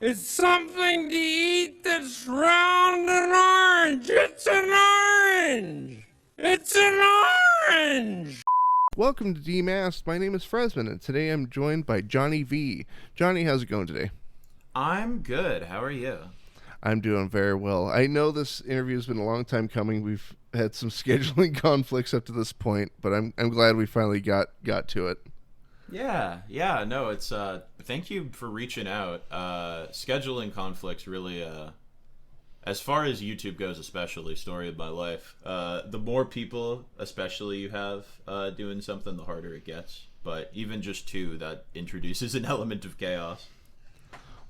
It's something to eat that's round and orange. It's an orange. It's an orange. Welcome to Demasked. My name is Fresman, and today I'm joined by Jonii Vee. Johnny, how's it going today? I'm good. How are you? I'm doing very well. I know this interview has been a long time coming. We've had some scheduling conflicts up to this point, but I'm glad we finally got to it. Yeah, no, it's thank you for reaching out. Scheduling conflicts really as far as YouTube goes, especially story of my life. The more people, especially you have doing something, the harder it gets. But even just two, that introduces an element of chaos.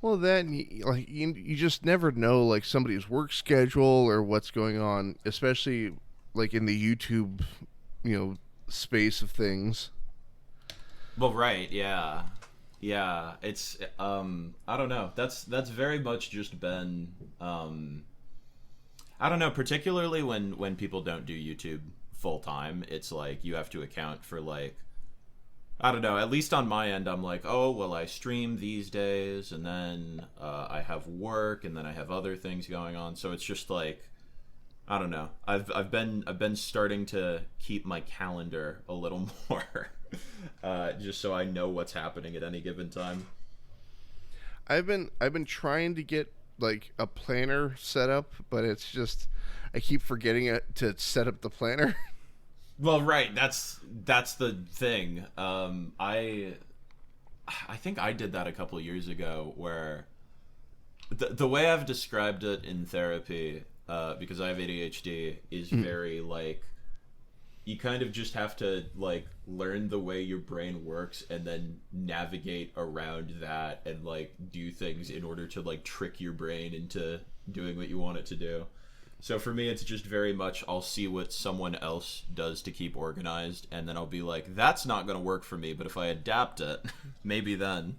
Well, then you just never know like somebody's work schedule or what's going on, especially like in the YouTube, space of things. Well, right, yeah. It's I don't know. That's very much just been I don't know. Particularly when people don't do YouTube full time, it's like you have to account for like I don't know. At least on my end, I'm like, oh well, I stream these days, and then I have work, and then I have other things going on. So it's just like I don't know. I've been starting to keep my calendar a little more, just so I know what's happening at any given time. I've been trying to get like a planner set up, but it's just I keep forgetting it to set up the planner. Well, right. That's the thing. I think I did that a couple of years ago, where the way I've described it in therapy, because I have ADHD, is very like you kind of just have to like learn the way your brain works and then navigate around that and like do things in order to like trick your brain into doing what you want it to do. So for me, it's just very much I'll see what someone else does to keep organized, and then I'll be like, that's not going to work for me, but if I adapt it, maybe then.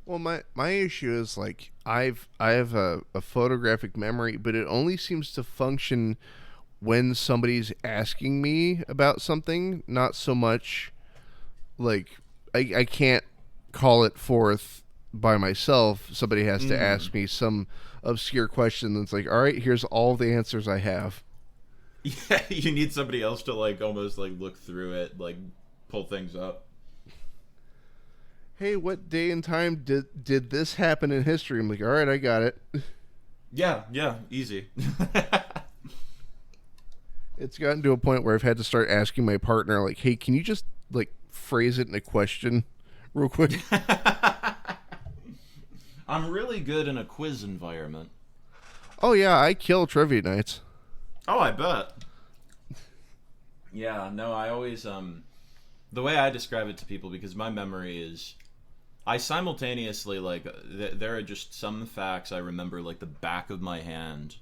Well, my issue is like I have a photographic memory, but it only seems to function when somebody's asking me about something, not so much like I can't call it forth by myself. Somebody has to ask me some obscure question that's like, all right, here's all the answers I have. Yeah, you need somebody else to like almost like look through it, like pull things up. Hey, what day and time did this happen in history? I'm like, all right, I got it. Yeah, easy. It's gotten to a point where I've had to start asking my partner, like, hey, can you just like phrase it in a question real quick? I'm really good in a quiz environment. Oh yeah, I kill trivia nights. Oh, I bet. Yeah, no, I always the way I describe it to people, because my memory is I simultaneously like there are just some facts I remember like the back of my hand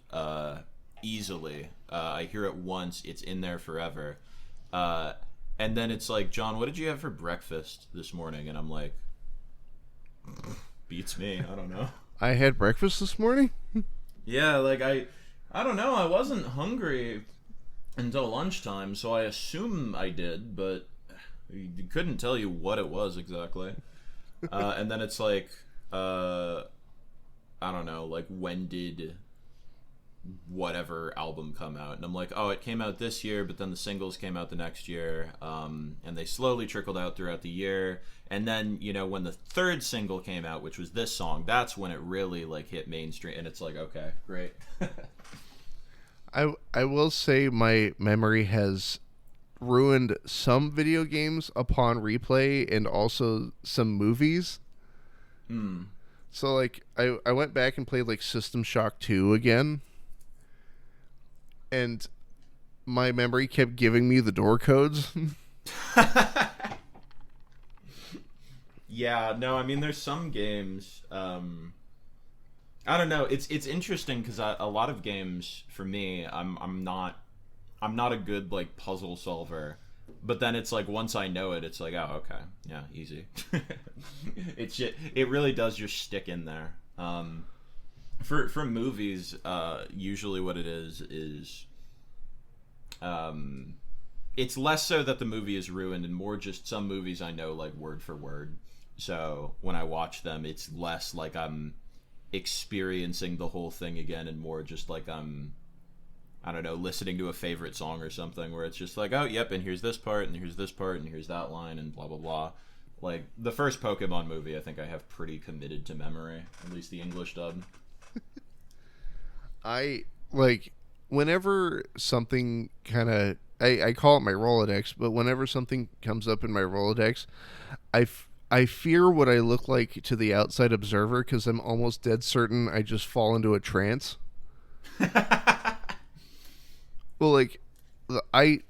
easily. I hear it once, it's in there forever. And then it's like, John, what did you have for breakfast this morning? And I'm like, beats me. I don't know. I had breakfast this morning. Yeah, like I don't know. I wasn't hungry until lunchtime, so I assume I did, but I couldn't tell you what it was exactly. And then it's like, I don't know, like when did whatever album come out? And I'm like, oh, it came out this year, but then the singles came out the next year, and they slowly trickled out throughout the year. And then, when the third single came out, which was this song, that's when it really like hit mainstream, and it's like, okay, great. I will say my memory has ruined some video games upon replay and also some movies. So like I went back and played like System Shock 2 again, and my memory kept giving me the door codes. Yeah, no, I mean, there's some games. I don't know. It's interesting because a lot of games for me, I'm not a good like puzzle solver. But then it's like once I know it, it's like, oh, okay, yeah, easy. It really does just stick in there. For movies, usually what it is it's less so that the movie is ruined and more just some movies I know like word for word. So when I watch them, it's less like I'm experiencing the whole thing again and more just like I'm, I don't know, listening to a favorite song or something where it's just like, oh, yep, and here's this part, and here's this part, and here's that line, and blah, blah, blah. Like, the first Pokemon movie I think I have pretty committed to memory, at least the English dub. I, like, whenever something kind of, I call it my Rolodex, but whenever something comes up in my Rolodex, I fear what I look like to the outside observer because I'm almost dead certain I just fall into a trance. Well, like, I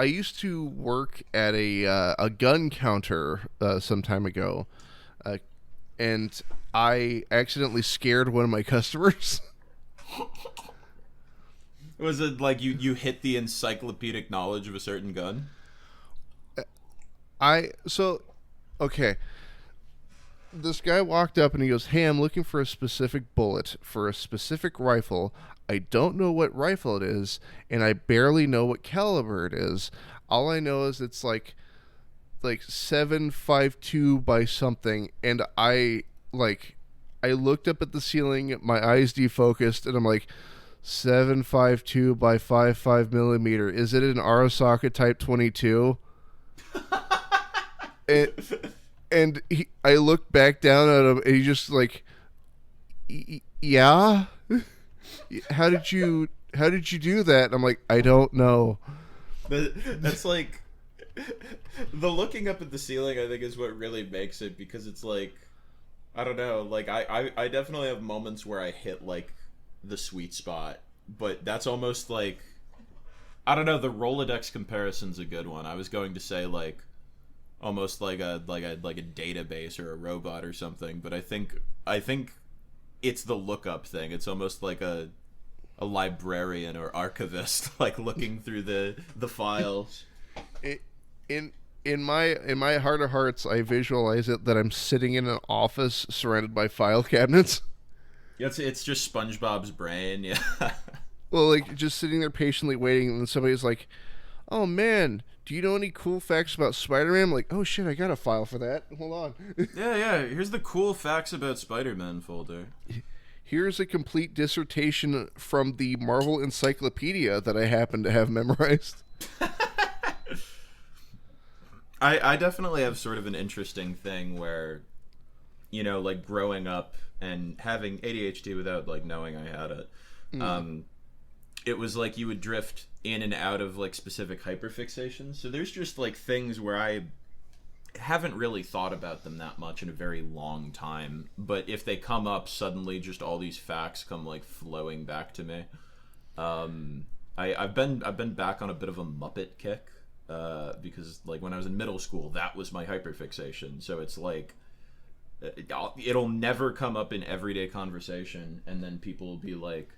used to work at a gun counter some time ago, and I accidentally scared one of my customers. Was it like you hit the encyclopedic knowledge of a certain gun? Okay. This guy walked up and he goes, "Hey, I'm looking for a specific bullet for a specific rifle. I don't know what rifle it is, and I barely know what caliber it is. All I know is it's like 7.52 by something." And I looked up at the ceiling, my eyes defocused, and I'm like, 7.52 by 5.5 millimeter. Is it an Arasaka Type 22? And I looked back down at him, and he just like, yeah. How did you do that? And I'm like, I don't know. That's like the looking up at the ceiling, I think, is what really makes it, because it's like, I don't know, like I definitely have moments where I hit like the sweet spot, but that's almost like, I don't know, the Rolodex comparison's a good one. I was going to say like almost like a database or a robot or something, but I think it's the lookup thing. It's almost like a librarian or archivist, like looking through the files. In my heart of hearts, I visualize it that I'm sitting in an office surrounded by file cabinets. It's just SpongeBob's brain, yeah. Well, like just sitting there patiently waiting, and then somebody's like, "Oh man, do you know any cool facts about Spider-Man?" I'm like, "Oh shit, I got a file for that. Hold on." Yeah. Here's the cool facts about Spider-Man folder. Here's a complete dissertation from the Marvel Encyclopedia that I happen to have memorized. I definitely have sort of an interesting thing where, you know, like growing up and having ADHD without like knowing I had it. It was like you would drift in and out of like specific hyperfixations. So there's just like things where I haven't really thought about them that much in a very long time, but if they come up suddenly, just all these facts come like flowing back to me. I've been back on a bit of a Muppet kick, because like when I was in middle school, that was my hyperfixation. So it's like it'll never come up in everyday conversation, and then people will be like,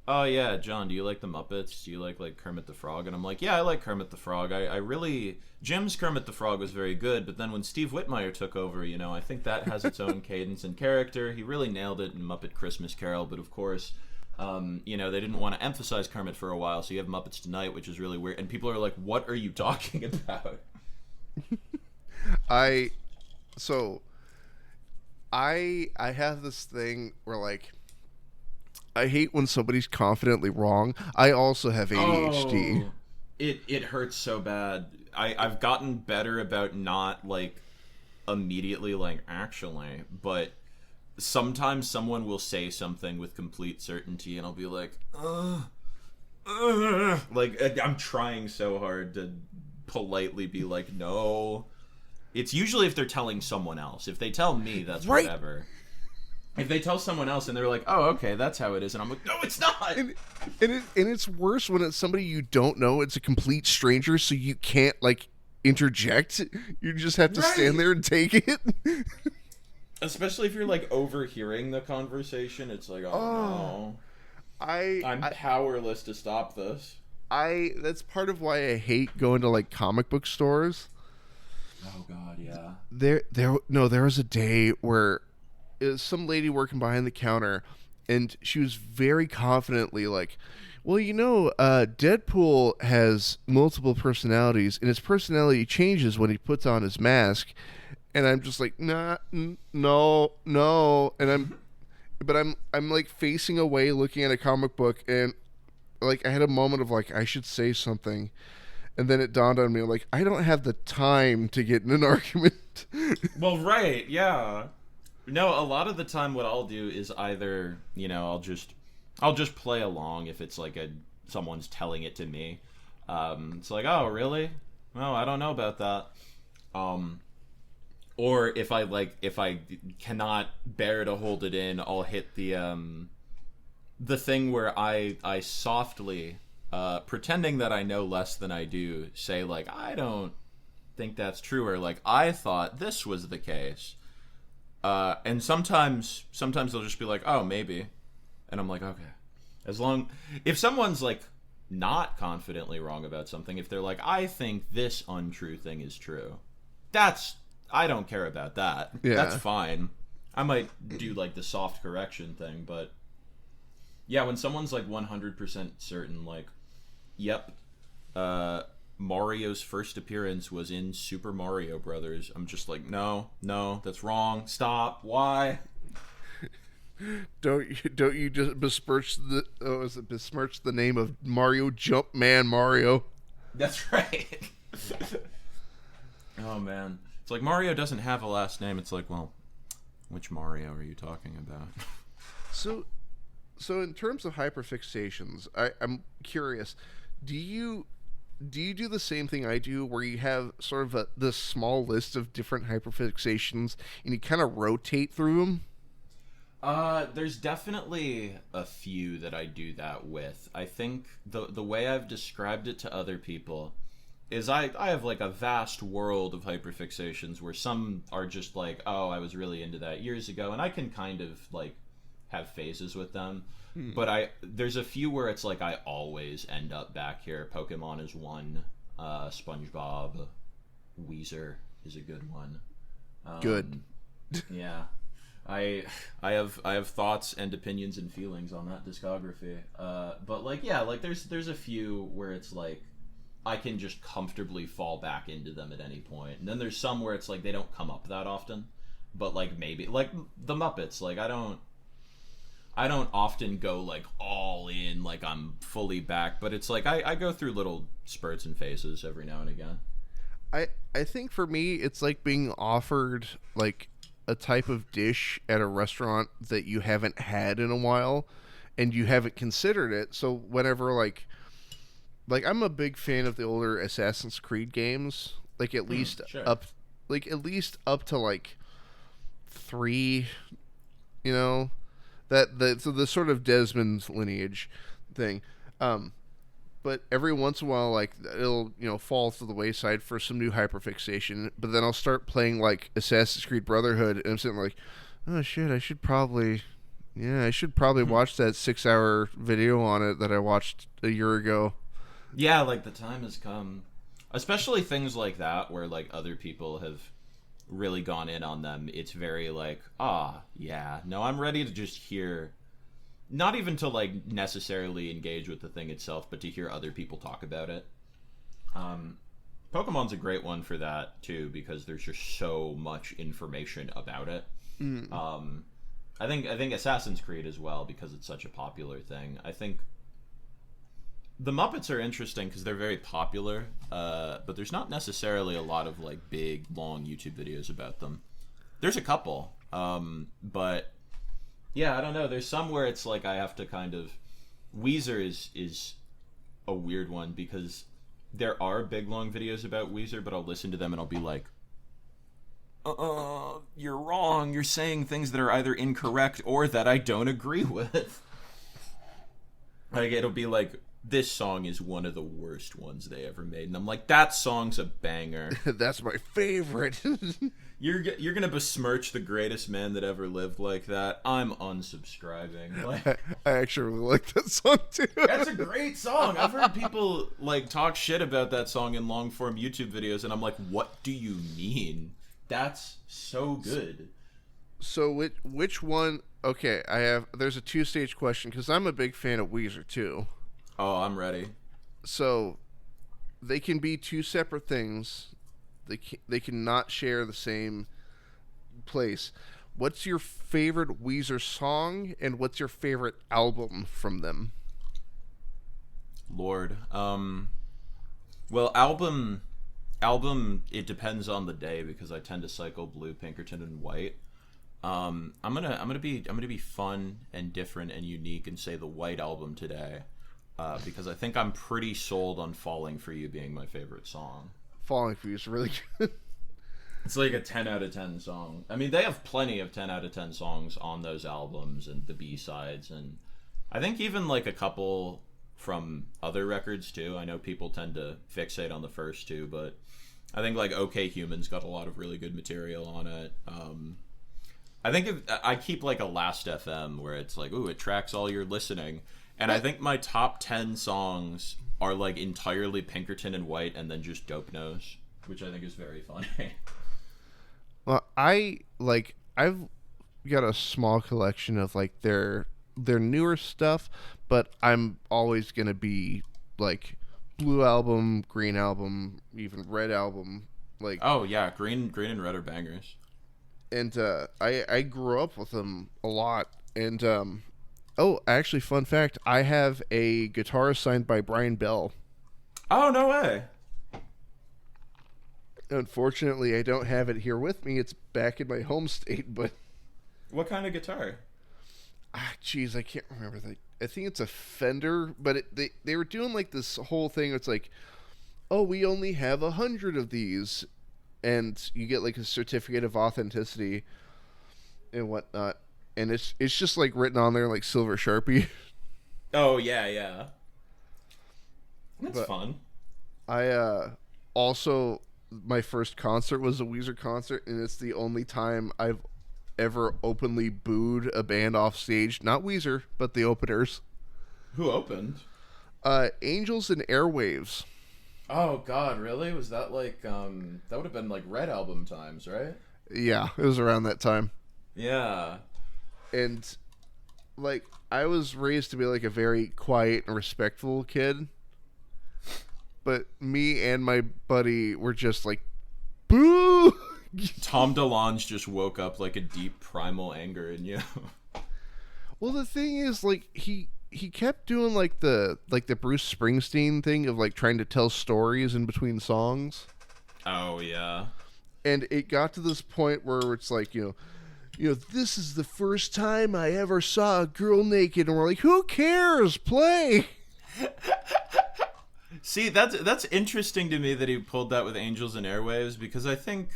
"Oh yeah, John, do you like the Muppets? Do you like Kermit the Frog?" And I'm like, "Yeah, I like Kermit the Frog. I really, Jim's Kermit the Frog was very good, but then when Steve Whitmire took over, you know, I think that has its own cadence and character. He really nailed it in Muppet Christmas Carol, but of course, you know, they didn't want to emphasize Kermit for a while, so you have Muppets Tonight, which is really weird." And people are like, "What are you talking about?" I have this thing where like, I hate when somebody's confidently wrong. I also have ADHD. Oh, it hurts so bad. I've gotten better about not like immediately like actually, but sometimes someone will say something with complete certainty and I'll be like, like I'm trying so hard to politely be like, no. It's usually if they're telling someone else. If they tell me, that's right. Whatever. If they tell someone else and they're like, "Oh, okay, that's how it is," and I'm like, "No, it's not." And it's worse when it's somebody you don't know. It's a complete stranger, so you can't like interject. You just have to stand there and take it. Especially if you're like overhearing the conversation, it's like, oh no, I'm powerless to stop this. That's part of why I hate going to like comic book stores. Oh God, yeah. There was a day where some lady working behind the counter, and she was very confidently like, "Well, you know, Deadpool has multiple personalities, and his personality changes when he puts on his mask." and I'm just like, nah, no, no, and I'm like facing away, looking at a comic book, and like I had a moment of like I should say something, and then it dawned on me like I don't have the time to get in an argument. Well, right, yeah. No, a lot of the time what I'll do is either, I'll just play along if it's like someone's telling it to me. It's like, oh, really? No, I don't know about that. Or if I cannot bear to hold it in, I'll hit the thing where I softly, pretending that I know less than I do, say like, I don't think that's true, or like, I thought this was the case. And sometimes they'll just be like, oh, maybe. And I'm like, okay. If someone's like not confidently wrong about something, if they're like, I think this untrue thing is true, I don't care about that. Yeah. That's fine. I might do like the soft correction thing, but yeah, when someone's like 100% certain, like, yep, Mario's first appearance was in Super Mario Brothers, I'm just like, no, that's wrong. Stop. Why? Don't you just besmirch the name of Mario Jumpman Mario? That's right. Oh man, it's like Mario doesn't have a last name. It's like, well, which Mario are you talking about? So in terms of hyperfixations, I'm curious. Do you do the same thing I do, where you have sort of this small list of different hyperfixations and you kind of rotate through them? There's definitely a few that I do that with. I think the way I've described it to other people is I have like a vast world of hyperfixations where some are just like, oh, I was really into that years ago, and I can kind of like have phases with them. But there's a few where it's like I always end up back here. Pokemon is one. SpongeBob, Weezer is a good one. Good. Yeah. I have thoughts and opinions and feelings on that discography. But like, yeah, like there's a few where it's like I can just comfortably fall back into them at any point. And then there's some where it's like they don't come up that often. But like maybe like the Muppets, like I don't often go like all in, like I'm fully back, but it's like I go through little spurts and phases every now and again. I think for me it's like being offered like a type of dish at a restaurant that you haven't had in a while and you haven't considered it. So whenever like I'm a big fan of the older Assassin's Creed games, like at least sure. up to like 3, you know, so the sort of Desmond's lineage thing. But every once in a while, like it'll fall to the wayside for some new hyperfixation. But then I'll start playing like Assassin's Creed Brotherhood, and I'm sitting like, oh shit, I should probably watch that 6-hour video on it that I watched a year ago. Yeah, like the time has come, especially things like that where like other people have really gone in on them. It's very like, yeah, no, I'm ready to just hear. Not even to like necessarily engage with the thing itself, but to hear other people talk about it. Pokemon's a great one for that too, because there's just so much information about it. I think Assassin's Creed as well, because it's such a popular thing. I think the Muppets are interesting because they're very popular, but there's not necessarily a lot of like big long YouTube videos about them. There's a couple, but yeah, I don't know. There's some where it's like I have to kind of. Weezer is a weird one because there are big long videos about Weezer, but I'll listen to them and I'll be like, you're wrong. You're saying things that are either incorrect or that I don't agree with. Like it'll be like, this song is one of the worst ones they ever made, and I'm like, that song's a banger. That's my favorite. You're gonna besmirch the greatest man that ever lived like that. I'm unsubscribing. Like, I actually really like that song too. That's a great song. I've heard people like talk shit about that song in long form YouTube videos, and I'm like, what do you mean? That's so good. So which one? Okay, there's a 2-stage question because I'm a big fan of Weezer too. Oh, I'm ready. So they can be two separate things. They can not share the same place. What's your favorite Weezer song, and what's your favorite album from them? Lord. Well, album. It depends on the day because I tend to cycle blue, Pinkerton, and white. I'm gonna be fun and different and unique and say the White Album today, because I think I'm pretty sold on "Falling for You" being my favorite song. Falling for You is really good. It's like a 10 out of 10 song. I mean, they have plenty of 10 out of 10 songs on those albums and the B-sides, and I think even like a couple from other records too. I know people tend to fixate on the first two, but I think like OK Human's got a lot of really good material on it. I think I keep like a Last FM where it's like, ooh, it tracks all your listening, and I think my top 10 songs are like entirely Pinkerton and White, and then just Dope Nose, which I think is very funny. Well, I've got a small collection of like their newer stuff, but I'm always gonna be like Blue Album, Green Album, even Red Album. Like, oh yeah, Green and Red are bangers. And I grew up with them a lot. And actually, fun fact: I have a guitar signed by Brian Bell. Oh, no way. Unfortunately, I don't have it here with me. It's back in my home state, but... What kind of guitar? Jeez, I can't remember. I think it's a Fender, but they were doing like this whole thing. It's like, oh, we only have 100 of these, and you get like a certificate of authenticity and whatnot. And it's just like written on there like silver Sharpie. Oh yeah. That's fun. I also... my first concert was a Weezer concert, and it's the only time I've ever openly booed a band off stage. Not Weezer, but the openers. Who opened? Angels and Airwaves. Oh God, really? Was that like that would have been like Red Album times, right? Yeah, it was around that time. Yeah. And like I was raised to be like a very quiet and respectful kid. But me and my buddy were just like, boo! Tom DeLonge just woke up like a deep primal anger in you. Well, the thing is, like, he kept doing like the Bruce Springsteen thing of like trying to tell stories in between songs. Oh yeah. And it got to this point where it's like, you know, this is the first time I ever saw a girl naked, and we're like, who cares? Play. See, that's interesting to me that he pulled that with Angels and Airwaves, because I think...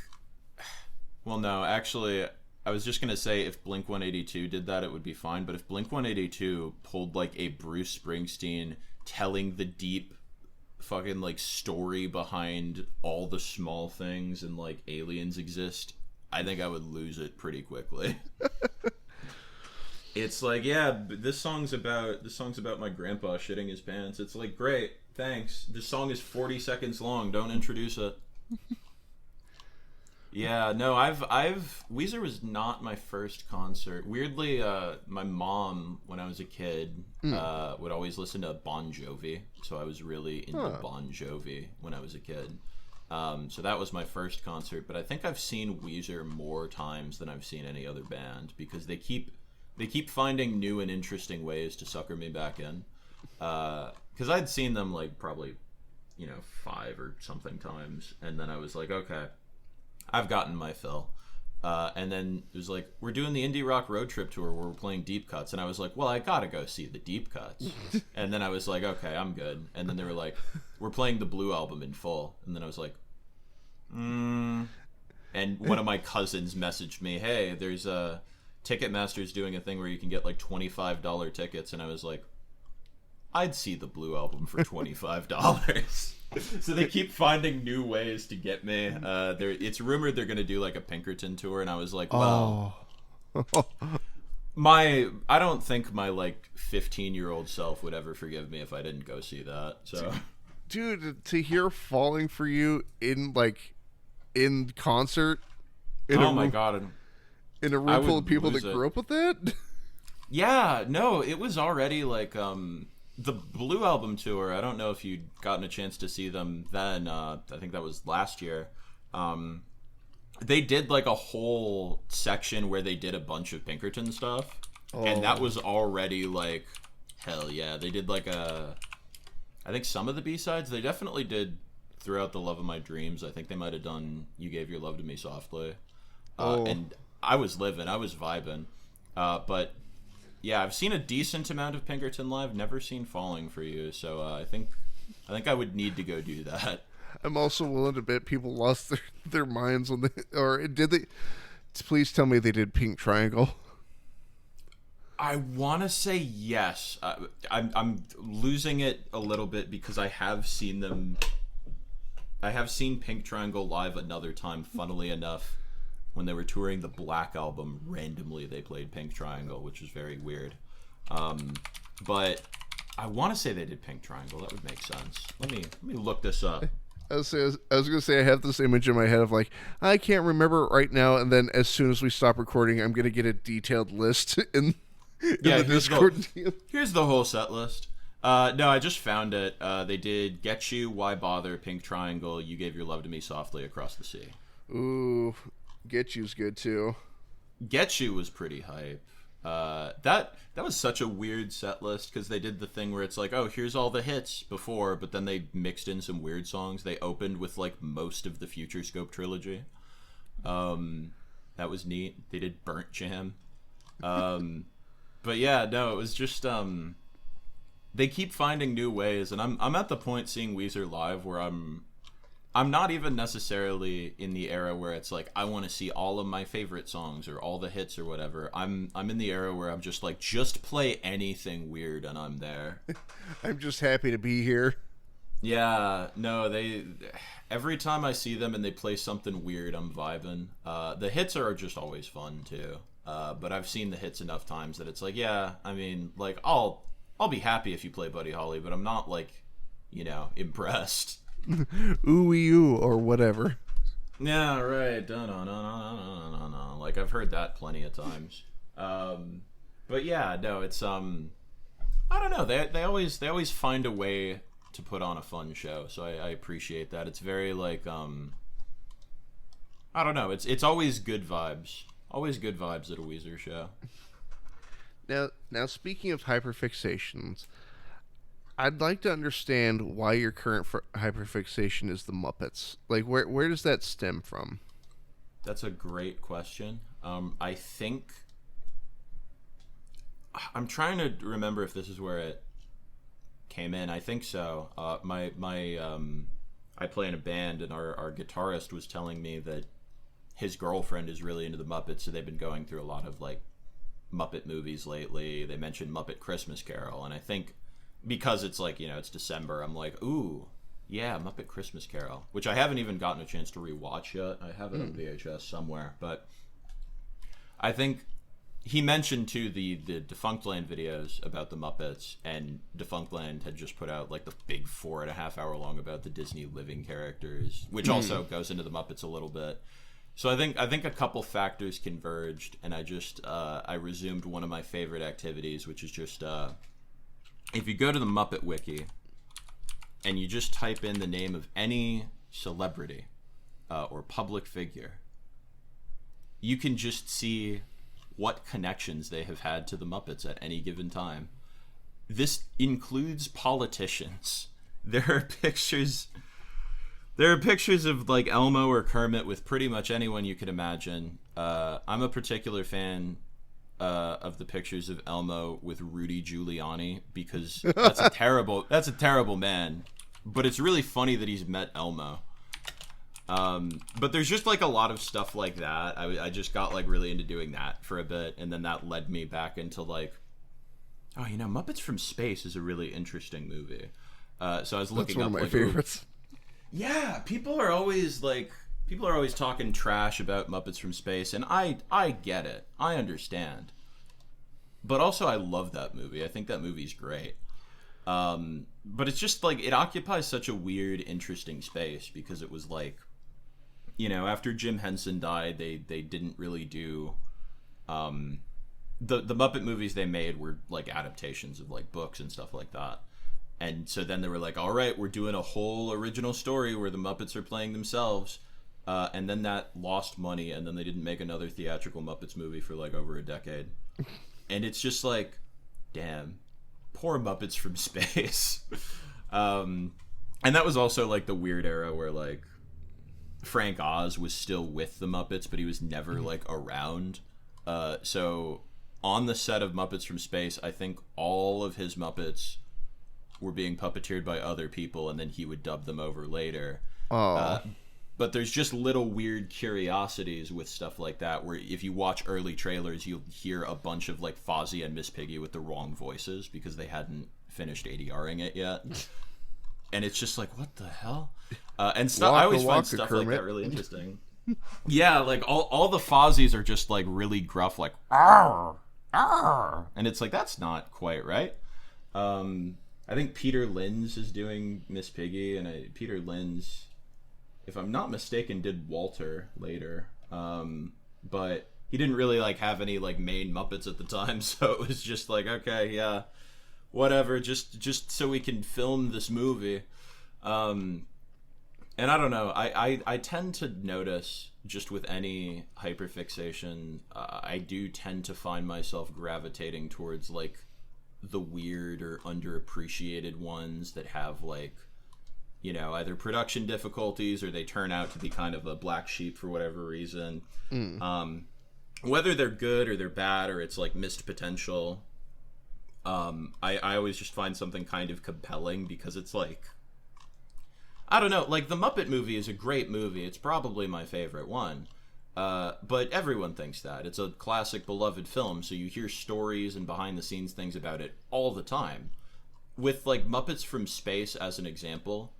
Well, no, actually, I was just going to say if Blink-182 did that, it would be fine, but if Blink-182 pulled, like, a Bruce Springsteen telling the deep fucking, like, story behind all the small things and, like, aliens exist, I think I would lose it pretty quickly. It's like, yeah, this song's about my grandpa shitting his pants. It's like, great, thanks. This song is 40 seconds long. Don't introduce it. Yeah, no, Weezer was not my first concert. Weirdly, my mom, when I was a kid, would always listen to Bon Jovi. So I was really into Bon Jovi when I was a kid. So that was my first concert. But I think I've seen Weezer more times than I've seen any other band, because they keep finding new and interesting ways to sucker me back in. Because I'd seen them like probably, 5 or something times, and then I was like, okay, I've gotten my fill. And then it was like, we're doing the Indie Rock Road Trip Tour where we're playing deep cuts, and I was like, well, I gotta go see the deep cuts. And then I was like, okay, I'm good. And then they were like, we're playing the Blue Album in full. And then I was like, And one of my cousins messaged me, hey, there's Ticketmaster's doing a thing where you can get like $25 tickets, and I was like, I'd see the Blue Album for $25. So they keep finding new ways to get me. It's rumored they're going to do like a Pinkerton tour, and I was like, well, I don't think my like 15-year-old self would ever forgive me if I didn't go see that. So, dude, to hear "Falling for You" in concert, oh my god, in a room full of people that grew up with that. Yeah, no, it was already like the Blue Album tour. I don't know if you'd gotten a chance to see them then. I think that was last year. they did like a whole section where they did a bunch of Pinkerton stuff, and that was already like, hell yeah. They did like I think some of the B-sides, they definitely did Throughout the Love of My Dreams. I think they might have done You Gave Your Love to Me Softly. And I was vibing. But yeah, I've seen a decent amount of Pinkerton live, never seen Falling for You, so I think I would need to go do that. I'm also willing to bet people lost their minds on or did they? Please tell me they did Pink Triangle. I want to say yes. I'm losing it a little bit because I have seen them. I have seen Pink Triangle live another time, funnily enough. When they were touring the Black Album, randomly they played Pink Triangle, which was very weird. But I want to say they did Pink Triangle. That would make sense. Let me look this up. I was going to say I have this image in my head of like, I can't remember it right now, and then as soon as we stop recording, I'm going to get a detailed list in the Discord. Here's the whole set list. No, I just found it. They did Get You, Why Bother, Pink Triangle, You Gave Your Love to Me Softly, Across the Sea. Ooh, Get You's good too. Get You was pretty hype. That was such a weird set list because they did the thing where it's like, oh, here's all the hits before, but then they mixed in some weird songs. They opened with like most of the Future Scope trilogy. That was neat. They did Burnt Jam. But yeah, no, it was just they keep finding new ways, and I'm at the point seeing Weezer live where I'm not even necessarily in the era where it's like I want to see all of my favorite songs or all the hits or whatever. I'm in the era where I'm just like, just play anything weird and I'm there. I'm just happy to be here. Yeah, no, every time I see them and they play something weird, I'm vibing. The hits are just always fun too. But I've seen the hits enough times that it's like, yeah, I mean, like I'll be happy if you play Buddy Holly, but I'm not like, impressed. Ooh or whatever. Yeah, right. No. Like I've heard that plenty of times. But yeah, no, it's I don't know. They always find a way to put on a fun show, so I appreciate that. It's very like I don't know. It's always good vibes. Always good vibes at a Weezer show. Now speaking of hyperfixations, I'd like to understand why your current hyperfixation is the Muppets. Like, where does that stem from? That's a great question. I think I'm trying to remember if this is where it came in. I think so. I play in a band, and our guitarist was telling me that his girlfriend is really into the Muppets, so they've been going through a lot of like Muppet movies lately. They mentioned Muppet Christmas Carol, and I think because it's like, it's December, I'm like, ooh, yeah, Muppet Christmas Carol, which I haven't even gotten a chance to rewatch yet. I have it on VHS somewhere, but I think he mentioned too the Defunctland videos about the Muppets, and Defunctland had just put out like the big 4.5 hour long about the Disney living characters, which also goes into the Muppets a little bit. So I think a couple factors converged, and I resumed one of my favorite activities, which is just if you go to the Muppet Wiki and you just type in the name of any celebrity or public figure, you can just see what connections they have had to the Muppets at any given time. This includes politicians. There are pictures of like Elmo or Kermit with pretty much anyone you could imagine. I'm a particular fan of the pictures of Elmo with Rudy Giuliani because that's a terrible man. But it's really funny that he's met Elmo. But there's just like a lot of stuff like that. I just got like really into doing that for a bit, and then that led me back into like, Muppets from Space is a really interesting movie. So I was looking That's one up of my like, favorites. Yeah, people are always talking trash about Muppets from Space, and I get it. I understand. But also I love that movie. I think that movie's great. But it's just like it occupies such a weird, interesting space because it was like, after Jim Henson died, they didn't really do the Muppet movies they made were like adaptations of like books and stuff like that. And so then they were like, all right, we're doing a whole original story where the Muppets are playing themselves. and then that lost money, and then they didn't make another theatrical Muppets movie for like over a decade. And it's just like, damn, poor Muppets from Space. And that was also like the weird era where like Frank Oz was still with the Muppets, but he was never like around. So on the set of Muppets from Space, I think all of his Muppets were being puppeteered by other people, and then he would dub them over later. But there's just little weird curiosities with stuff like that, where if you watch early trailers, you'll hear a bunch of like Fozzie and Miss Piggy with the wrong voices because they hadn't finished ADRing it yet. And it's just like, what the hell? And stuff. I always find stuff like that really interesting. Yeah, like all the Fozzies are just like really gruff, like arr, arr, and it's like that's not quite right. I think Peter Linz is doing Miss Piggy, and Peter Linz, if I'm not mistaken, did Walter later. But he didn't really like have any like main Muppets at the time, so it was just like, okay, yeah, whatever, just so we can film this movie. And I don't know, I tend to notice just with any hyperfixation, I do tend to find myself gravitating towards like the weird or underappreciated ones that have like, you know, either production difficulties or they turn out to be kind of a black sheep for whatever reason. Whether they're good or they're bad or it's like missed potential, I always just find something kind of compelling because it's like, I don't know, like the Muppet movie is a great movie. It's probably my favorite one. But everyone thinks that. It's a classic, beloved film, so you hear stories and behind-the-scenes things about it all the time. With, like, Muppets from Space as an example,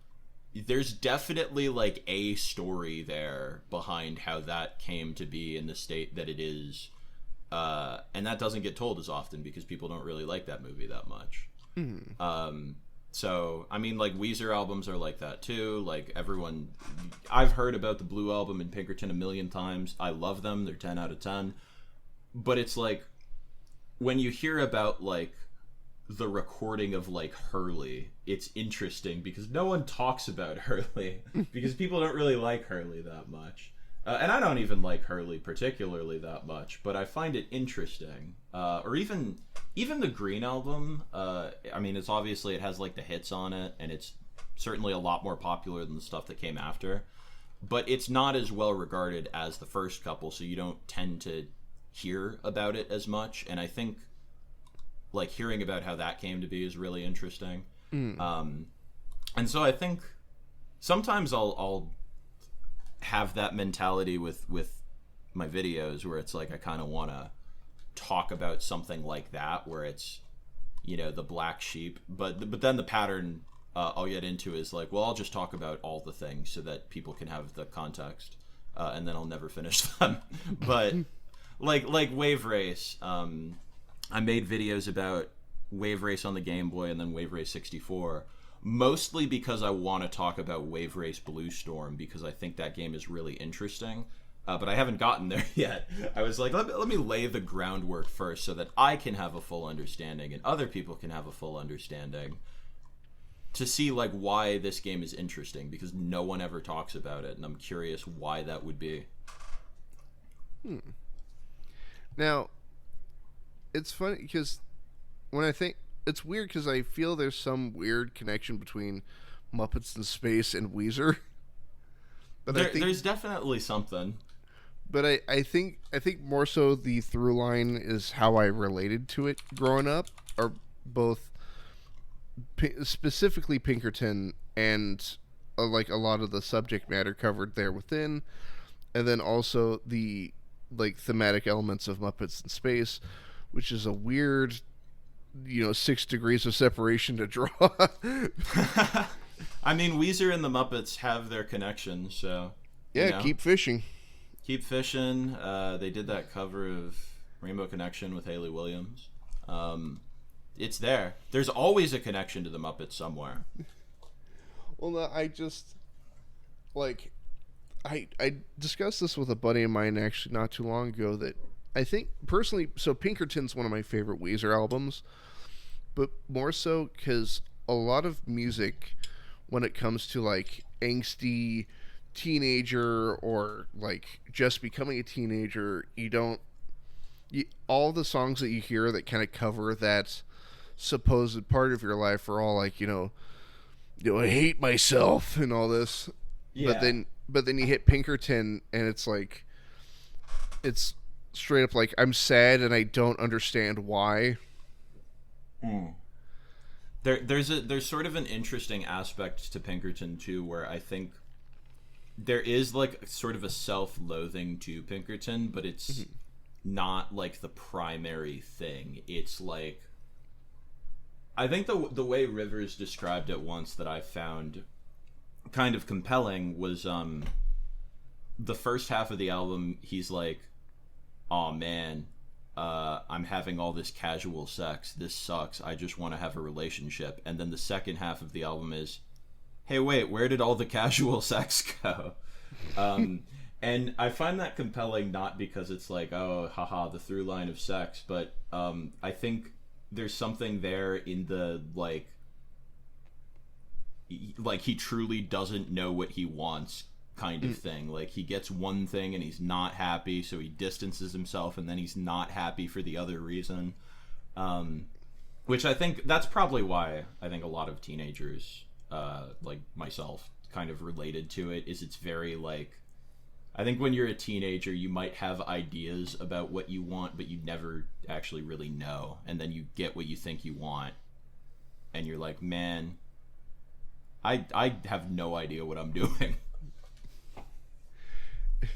there's definitely, like, a story there behind how that came to be in the state that it is. And that doesn't get told as often because people don't really like that movie that much. So, I mean, like, Weezer albums are like that, too. Like, everyone... I've heard about the Blue Album and Pinkerton a million times. I love them. They're 10 out of 10. But it's like, when you hear about, like, the recording of, like, Hurley, it's interesting because no one talks about Hurley because people don't really like Hurley that much. And I don't even like Hurley particularly that much, but I find it interesting. Or even the Green Album, I mean, it's obviously, it has like the hits on it, and it's certainly a lot more popular than the stuff that came after. But it's not as well regarded as the first couple, so you don't tend to hear about it as much. And I think, like, hearing about how that came to be is really interesting. And so I think sometimes I'll have that mentality with my videos where it's like I kind of want to talk about something like that where it's, you know, the black sheep, but then the pattern I'll get into is like, well, I'll just talk about all the things so that people can have the context, and then I'll never finish them. But like Wave Race, I made videos about Wave Race on the Game Boy and then Wave Race 64, mostly because I want to talk about Wave Race Blue Storm because I think that game is really interesting. But I haven't gotten there yet. I was like, let me lay the groundwork first so that I can have a full understanding and other people can have a full understanding to see like why this game is interesting because no one ever talks about it, and I'm curious why that would be. Now, it's funny because when I think it's weird because I feel there's some weird connection between Muppets in Space and Weezer. But there's definitely something. But I think more so the through line is how I related to it growing up, or both specifically Pinkerton and like a lot of the subject matter covered there within, and then also the like thematic elements of Muppets in Space, which is a weird, 6 degrees of separation to draw. I mean, Weezer and the Muppets have their connections, so... Yeah, keep fishing. Keep fishing. They did that cover of Rainbow Connection with Haley Williams. It's there. There's always a connection to the Muppets somewhere. Well, no, I just... Like, I discussed this with a buddy of mine actually not too long ago that I think, personally... So, Pinkerton's one of my favorite Weezer albums, but more so because a lot of music... when it comes to like angsty teenager or like just becoming a teenager, all the songs that you hear that kind of cover that supposed part of your life are all like, I hate myself and all this. Yeah. But then you hit Pinkerton and it's like, it's straight up like, I'm sad and I don't understand why. There's sort of an interesting aspect to Pinkerton too, where I think there is like sort of a self-loathing to Pinkerton, but it's not like the primary thing. It's like, I think the way Rivers described it once that I found kind of compelling was the first half of the album. He's like, "Oh man, I'm having all this casual sex. This sucks. I just want to have a relationship." And then the second half of the album is, "Hey, wait, where did all the casual sex go?" And I find that compelling, not because it's like, oh, haha, the through line of sex, but I think there's something there in the like he truly doesn't know what he wants kind of thing. Like, he gets one thing and he's not happy, so he distances himself, and then he's not happy for the other reason. Which I think that's probably why I think a lot of teenagers, like myself, kind of related to it. Is it's very like, I think when you're a teenager, you might have ideas about what you want, but you never actually really know. And then you get what you think you want, and you're like, man, I have no idea what I'm doing.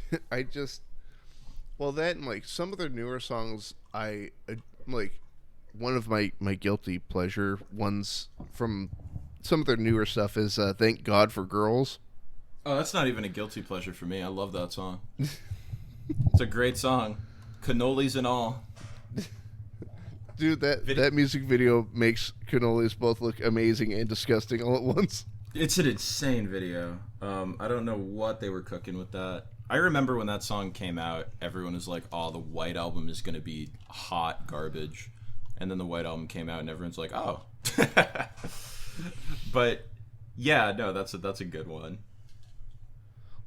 That and like some of their newer songs, I like one of my guilty pleasure ones from some of their newer stuff is Thank God for Girls. Oh, that's not even a guilty pleasure for me. I love that song. It's a great song. Cannolis and all. Dude, that music video makes cannolis both look amazing and disgusting all at once. It's an insane video. I don't know what they were cooking with that. I remember when that song came out, everyone was like, oh, the White Album is going to be hot garbage. And then the White Album came out and everyone's like, oh. But yeah, no, that's a good one.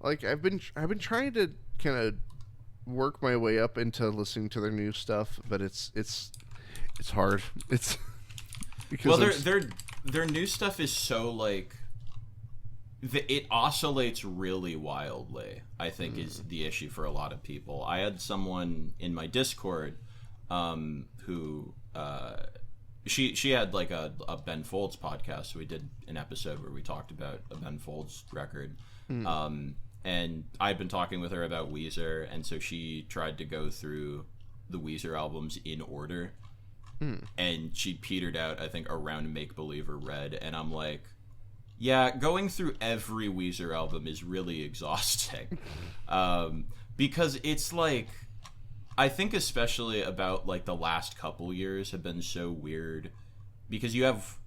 Like, I've been trying to kind of work my way up into listening to their new stuff, but it's hard. It's because their new stuff is so like, it oscillates really wildly, I think, is the issue for a lot of people. I had someone in my Discord who she had like a Ben Folds podcast, so we did an episode where we talked about a Ben Folds record. And I've been talking with her about Weezer, and so she tried to go through the Weezer albums in order, and she petered out, I think, around Make Believe or Red, and I'm like, yeah, going through every Weezer album is really exhausting. Because it's like, I think especially about like the last couple years have been so weird, because you have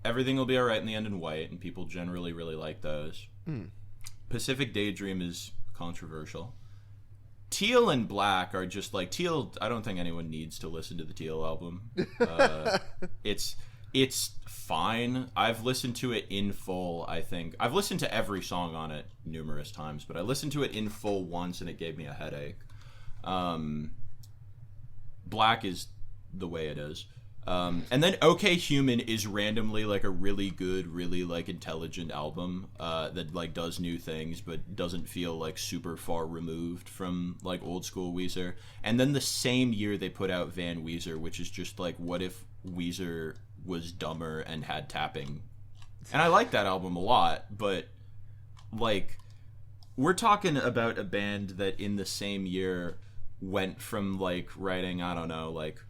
Everything Will Be Alright in the End in White, and people generally really like those. Pacific Daydream is controversial. Teal and Black are just like, Teal, I don't think anyone needs to listen to the Teal album. It's fine. I've listened to it in full, I think. I've listened to every song on it numerous times, but I listened to it in full once and it gave me a headache. Black is the way it is. And then OK Human is randomly like a really good, really like intelligent album that like does new things but doesn't feel like super far removed from like old school Weezer. And then the same year they put out Van Weezer, which is just like, what if Weezer was dumber and had tapping? And I like that album a lot, but like, we're talking about a band that in the same year went from like writing, I don't know, like,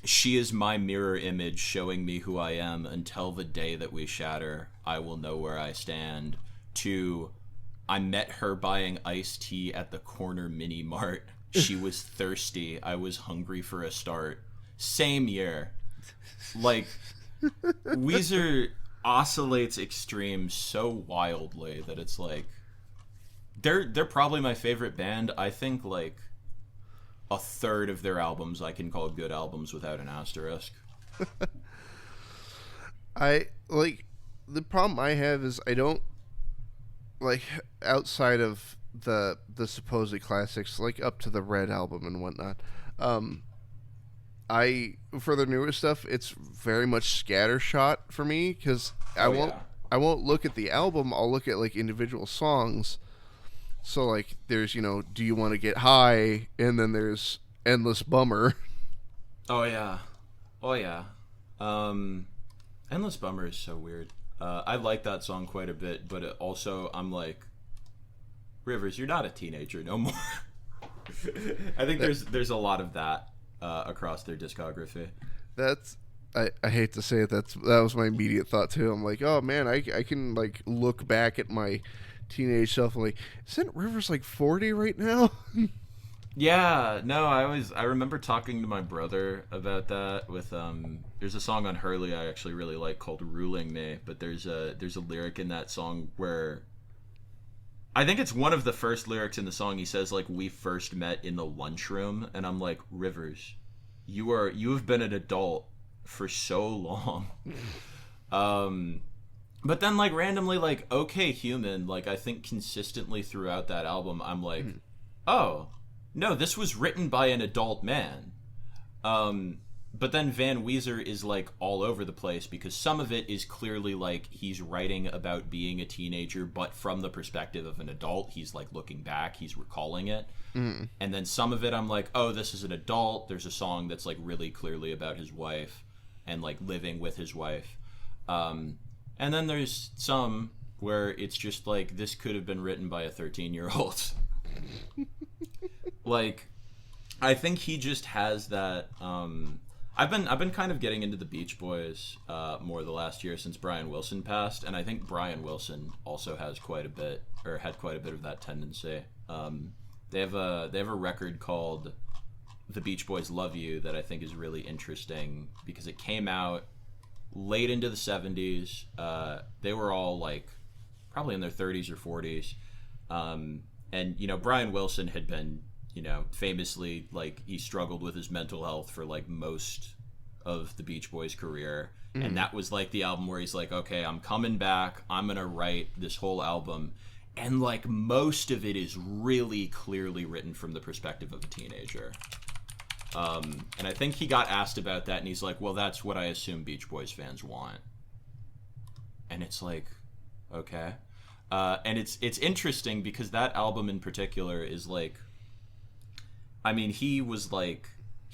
she is my mirror image showing me who I am until the day that we shatter, I will know where I stand, to I met her buying iced tea at the corner mini mart. She was thirsty. I was hungry for a start. Same year. Like, Weezer oscillates extremes so wildly that it's like, they're probably my favorite band. I think like a third of their albums I can call good albums without an asterisk. I like, the problem I have is I don't like outside of the supposed classics, like up to the Red album and whatnot. Um, I for the newer stuff, it's very much scattershot for me because Oh yeah. I won't look at the album. I'll look at like individual songs. So like there's Do You Want to Get High, and then there's Endless Bummer. Oh yeah. Oh yeah. Endless Bummer is so weird. I like that song quite a bit, but also I'm like, Rivers, you're not a teenager no more. I think there's a lot of that across their discography. That's I hate to say it. That was my immediate thought too. I'm like, oh man, I can like look back at my teenage self and like, isn't Rivers like 40 right now? Yeah, no, I remember talking to my brother about that with there's a song on Hurley I actually really like called Ruling Me, but there's a lyric in that song where I think it's one of the first lyrics in the song. He says like, we first met in the lunchroom, and I'm like, Rivers, you have been an adult for so long. But then like randomly like Okay Human, like I think consistently throughout that album I'm like, oh, no, this was written by an adult man. But then Van Weezer is like all over the place because some of it is clearly like he's writing about being a teenager, but from the perspective of an adult. He's like looking back, he's recalling it. And then some of it I'm like, oh, this is an adult. There's a song that's like really clearly about his wife and like living with his wife. And then there's some where it's just like, this could have been written by a 13-year-old. Like, I think he just has that. I've been kind of getting into the Beach Boys more the last year since Brian Wilson passed, and I think Brian Wilson also has quite a bit, or had quite a bit of that tendency. They have a record called The Beach Boys Love You that I think is really interesting because it came out late into the 70s. They were all like probably in their 30s or 40s, and Brian Wilson had been famously like he struggled with his mental health for like most of the Beach Boys career. And that was like the album where he's like, okay, I'm coming back, I'm gonna write this whole album, and like most of it is really clearly written from the perspective of a teenager. And I think he got asked about that and he's like, well, that's what I assume Beach Boys fans want. And it's like, okay. And it's interesting because that album in particular is like, I mean, he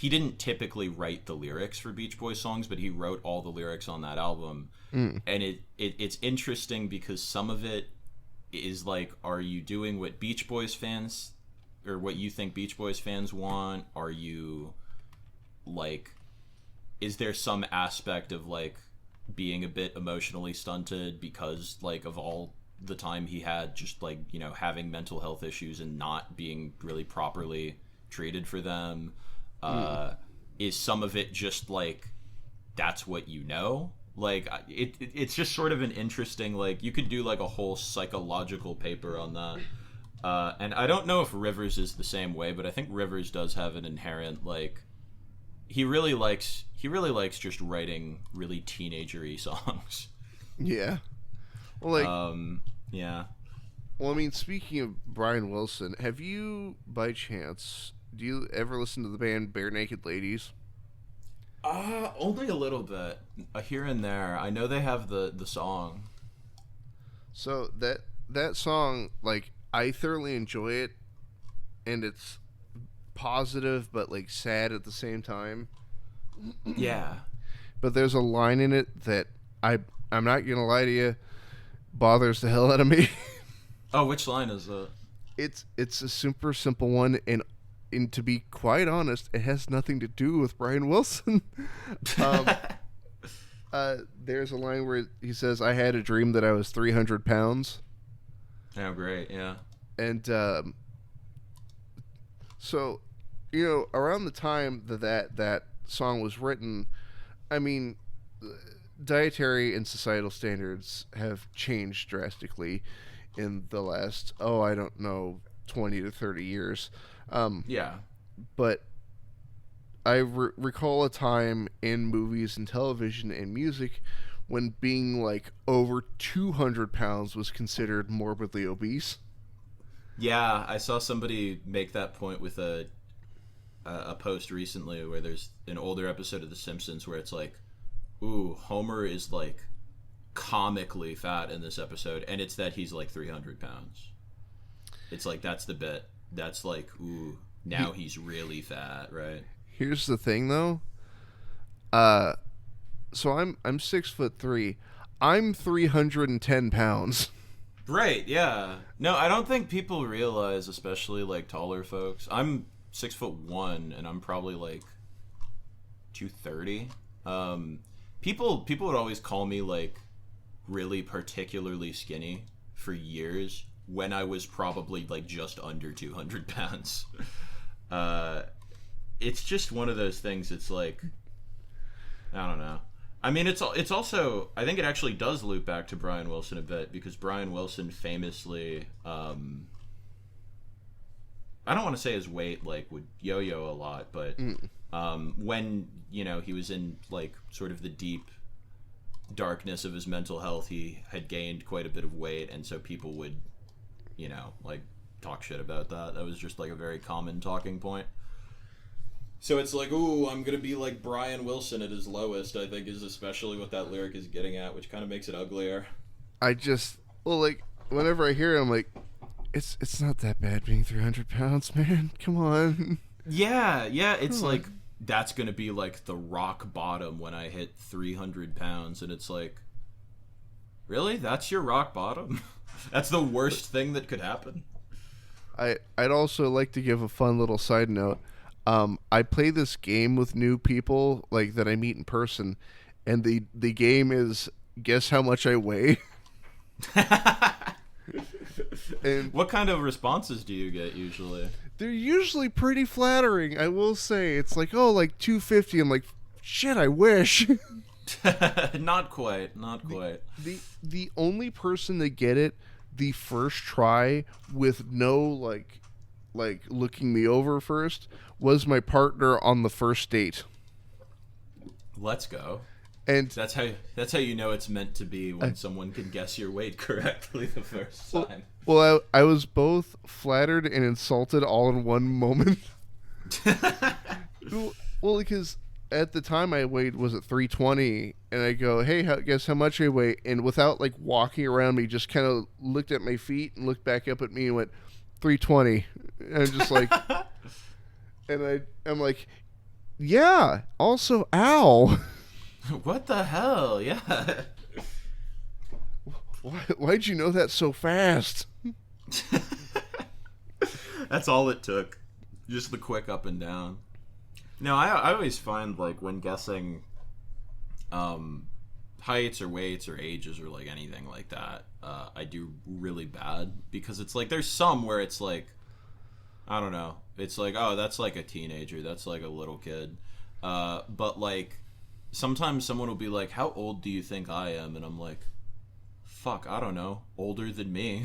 didn't typically write the lyrics for Beach Boys songs, but he wrote all the lyrics on that album. And it's interesting because some of it is like, are you doing what Beach Boys fans, or what you think Beach Boys fans want? Are you, like, is there some aspect of, like, being a bit emotionally stunted because, like, of all the time he had just, like, having mental health issues and not being really properly treated for them? Is some of it just like, that's what like it's just sort of an interesting, like, you could do like a whole psychological paper on that. And I don't know if Rivers is the same way, but I think Rivers does have an inherent, like, he really likes just writing really teenagery songs. Yeah. Well, like, yeah. Well, I mean, speaking of Brian Wilson, have you, by chance, do you ever listen to the band Bare Naked Ladies? Only a little bit, here and there. I know they have the song. So that song, like, I thoroughly enjoy it, and it's positive but like sad at the same time. Yeah. But there's a line in it that I'm not gonna lie to you, bothers the hell out of me. Oh, which line is it? It's a super simple one, and to be quite honest, it has nothing to do with Brian Wilson. There's a line where he says, "I had a dream that I was 300 pounds." Oh, great, yeah. And so, around the time that song was written, I mean, dietary and societal standards have changed drastically in the last, I don't know, 20 to 30 years. Yeah. But I recall a time in movies and television and music when being like over 200 pounds was considered morbidly obese. Yeah, I saw somebody make that point with a post recently where there's an older episode of The Simpsons where it's like, ooh, Homer is like comically fat in this episode, and it's that he's like 300 pounds. It's like, that's the bit. That's like, ooh, now he's really fat, right? Here's the thing, though. So I'm 6'3". I'm 310 pounds. Right, yeah. No, I don't think people realize, especially like taller folks. I'm 6'1", and I'm probably like 230. People would always call me like really particularly skinny for years when I was probably like just under 200 pounds. It's just one of those things. It's like, I don't know. I mean, it's also, I think it actually does loop back to Brian Wilson a bit, because Brian Wilson famously, I don't want to say his weight like would yo-yo a lot, but when, you know, he was in like sort of the deep darkness of his mental health, he had gained quite a bit of weight, and so people would, you know, like talk shit about that. That was just like a very common talking point. So it's like, ooh, I'm going to be like Brian Wilson at his lowest, I think is especially what that lyric is getting at, which kind of makes it uglier. Like, whenever I hear it, I'm like, it's not that bad being 300 pounds, man. Come on. Yeah, it's like, that's going to be like the rock bottom when I hit 300 pounds, and it's like, really? That's your rock bottom? That's the worst thing that could happen? I'd also like to give a fun little side note. I play this game with new people like that I meet in person, and the game is guess how much I weigh. And what kind of responses do you get usually? They're usually pretty flattering, I will say. It's like, oh, like 250. I'm like, shit, I wish. Not quite. The only person to get it the first try with no like looking me over first was my partner on the first date. Let's go. And that's how you know it's meant to be, when someone can guess your weight correctly the first time. Well, I was both flattered and insulted all in one moment. Well, because at the time I weighed, was it 320, and I go, hey, guess how much I weigh? And without like walking around me, just kind of looked at my feet and looked back up at me and went, 320. And I'm just like, and I'm like, yeah, also, ow. What the hell? Yeah. Why'd you know that so fast? That's all it took. Just the quick up and down. No, I always find, like, when guessing heights or weights or ages or, like, anything like that, I do really bad, because it's like, there's some where it's like, I don't know, it's like, oh, that's like a teenager, that's like a little kid. But, like, sometimes someone will be like, how old do you think I am? And I'm like, fuck, I don't know, older than me.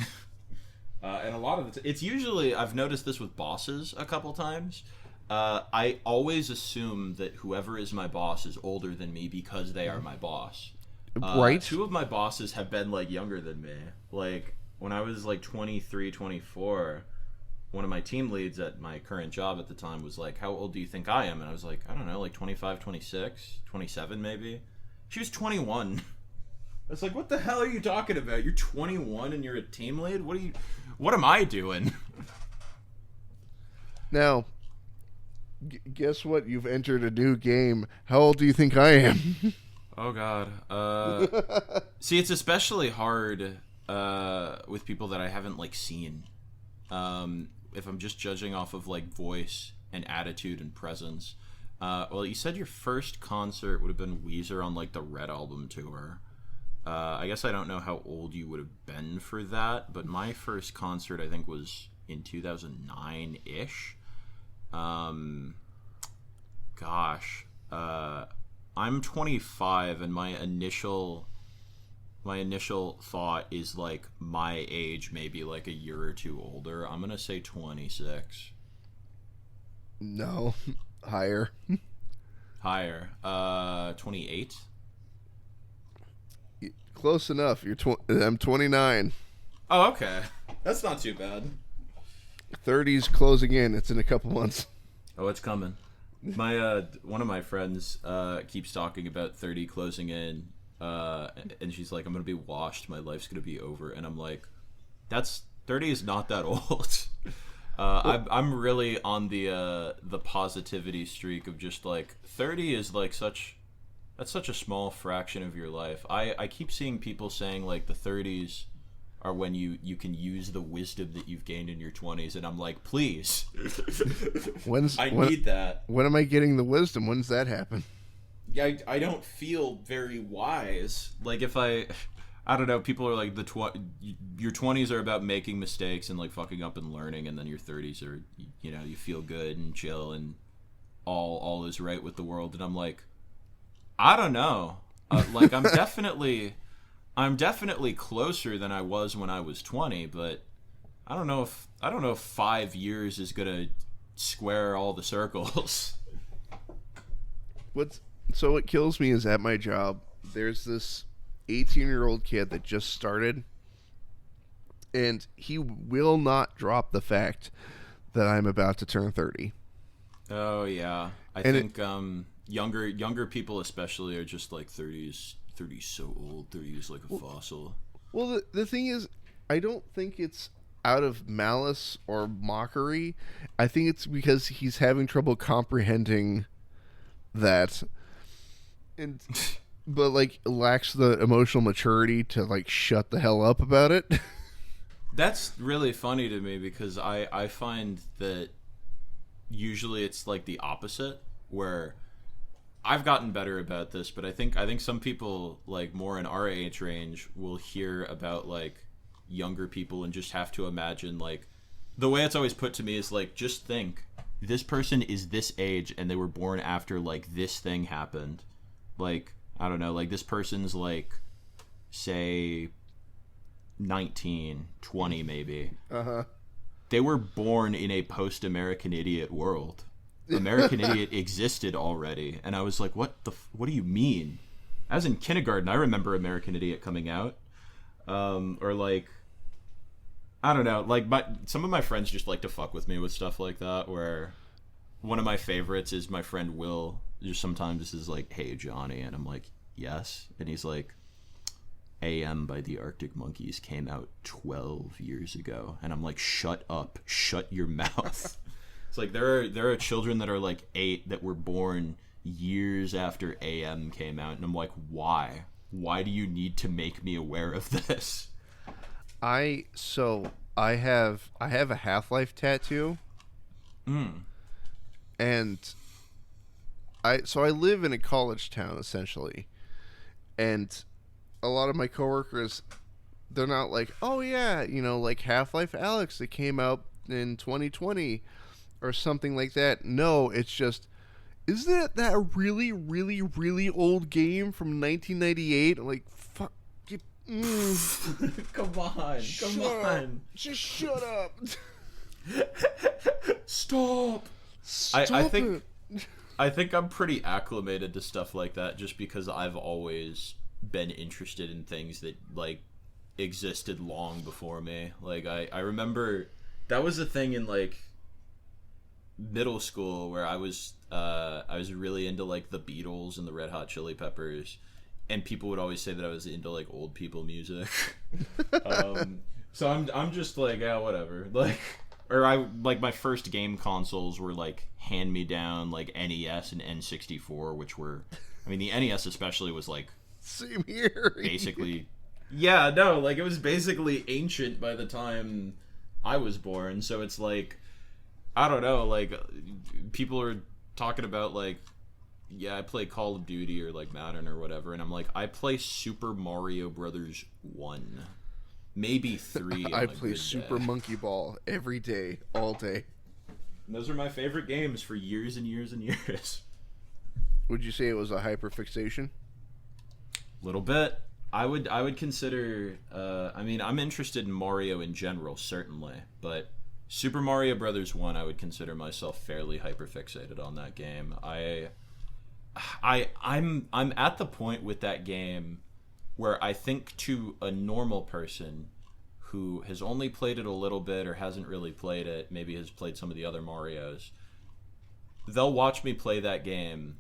And a lot of it's usually, I've noticed this with bosses a couple times. I always assume that whoever is my boss is older than me because they are my boss. Right. Two of my bosses have been like younger than me. Like when I was like 23, 24, one of my team leads at my current job at the time was like, how old do you think I am? And I was like, I don't know, like 25, 26, 27 maybe. She was 21. I was like, what the hell are you talking about? You're 21 and you're a team lead? What am I doing? Now, guess what? You've entered a new game. How old do you think I am? Oh, God. See, it's especially hard with people that I haven't, like, seen. If I'm just judging off of, like, voice and attitude and presence. Well, you said your first concert would have been Weezer on, like, the Red Album tour. I guess I don't know how old you would have been for that, but my first concert, I think, was in 2009-ish. I'm 25, and my initial thought is like my age, maybe like a year or two older. I'm gonna say 26. No, higher. 28. Close enough. I'm 29. Oh, okay. That's not too bad. 30's closing in. It's in a couple months. Oh, it's coming. My one of my friends keeps talking about 30 closing in, and she's like, "I'm gonna be washed. My life's gonna be over." And I'm like, "That's 30 is not that old." I'm really on the positivity streak of just like 30 is like that's such a small fraction of your life. I keep seeing people saying like the 30s are when you can use the wisdom that you've gained in your 20s, and I'm like, please. I need that. When am I getting the wisdom? When's that happen? Yeah, I don't feel very wise. Like if I don't know, people are like your 20s are about making mistakes and like fucking up and learning, and then your 30s are, you know, you feel good and chill and all is right with the world. And I'm like, I don't know. Like I'm definitely closer than I was when I was 20, but I don't know if 5 years is gonna square all the circles. So what kills me is at my job, there's this 18-year-old kid that just started, and he will not drop the fact that I'm about to turn 30. Oh yeah, I think younger people especially are just like 30's so old. 30 is like a fossil. Well, the thing is, I don't think it's out of malice or mockery. I think it's because he's having trouble comprehending that, but like lacks the emotional maturity to like shut the hell up about it. That's really funny to me because I find that usually it's like the opposite, where I've gotten better about this, but I think some people like more in our age range will hear about like younger people and just have to imagine, like, the way it's always put to me is like, just think this person is this age and they were born after like this thing happened. Like, I don't know, like this person's like, say 19, 20 maybe. Uh-huh. They were born in a post-American Idiot world. American Idiot existed already, and I was like, what do you mean? I was in kindergarten. I remember American Idiot coming out. Or like, I don't know, like some of my friends just like to fuck with me with stuff like that, where one of my favorites is my friend Will just sometimes is like, "Hey Johnny," and I'm like, "Yes," and he's like, "AM by the Arctic Monkeys came out 12 years ago," and I'm like, "Shut up, shut your mouth." It's like there are children that are like 8 that were born years after AM came out, and I'm like, why do you need to make me aware of this? I have a Half-Life tattoo. And I live in a college town essentially, and a lot of my coworkers, they're not like, "Oh yeah, you know, like Half-Life Alyx that came out in 2020 or something like that." No, it's just, isn't that a really, really, really old game from 1998? I'm like, fuck. Come on. Just shut up. Stop. I think I'm pretty acclimated to stuff like that just because I've always been interested in things that like existed long before me. Like I remember that was a thing in like middle school where I was really into like the Beatles and the Red Hot Chili Peppers, and people would always say that I was into like old people music. So I'm just like, yeah, whatever. Like, or I like my first game consoles were like hand me down like NES and N64, which were, I mean, the NES especially was like, same here. Basically, yeah, no, like it was basically ancient by the time I was born. So it's like, I don't know, like people are talking about like, yeah, I play Call of Duty or like Madden or whatever, and I'm like, I play Super Mario Brothers 1, maybe 3. I play Super Monkey Ball every day, all day. And those are my favorite games for years and years and years. Would you say it was a hyperfixation? Little bit. I would consider. I mean, I'm interested in Mario in general, certainly, but Super Mario Brothers 1, I would consider myself fairly hyperfixated on that game. I'm at the point with that game where I think to a normal person who has only played it a little bit or hasn't really played it, maybe has played some of the other Marios, they'll watch me play that game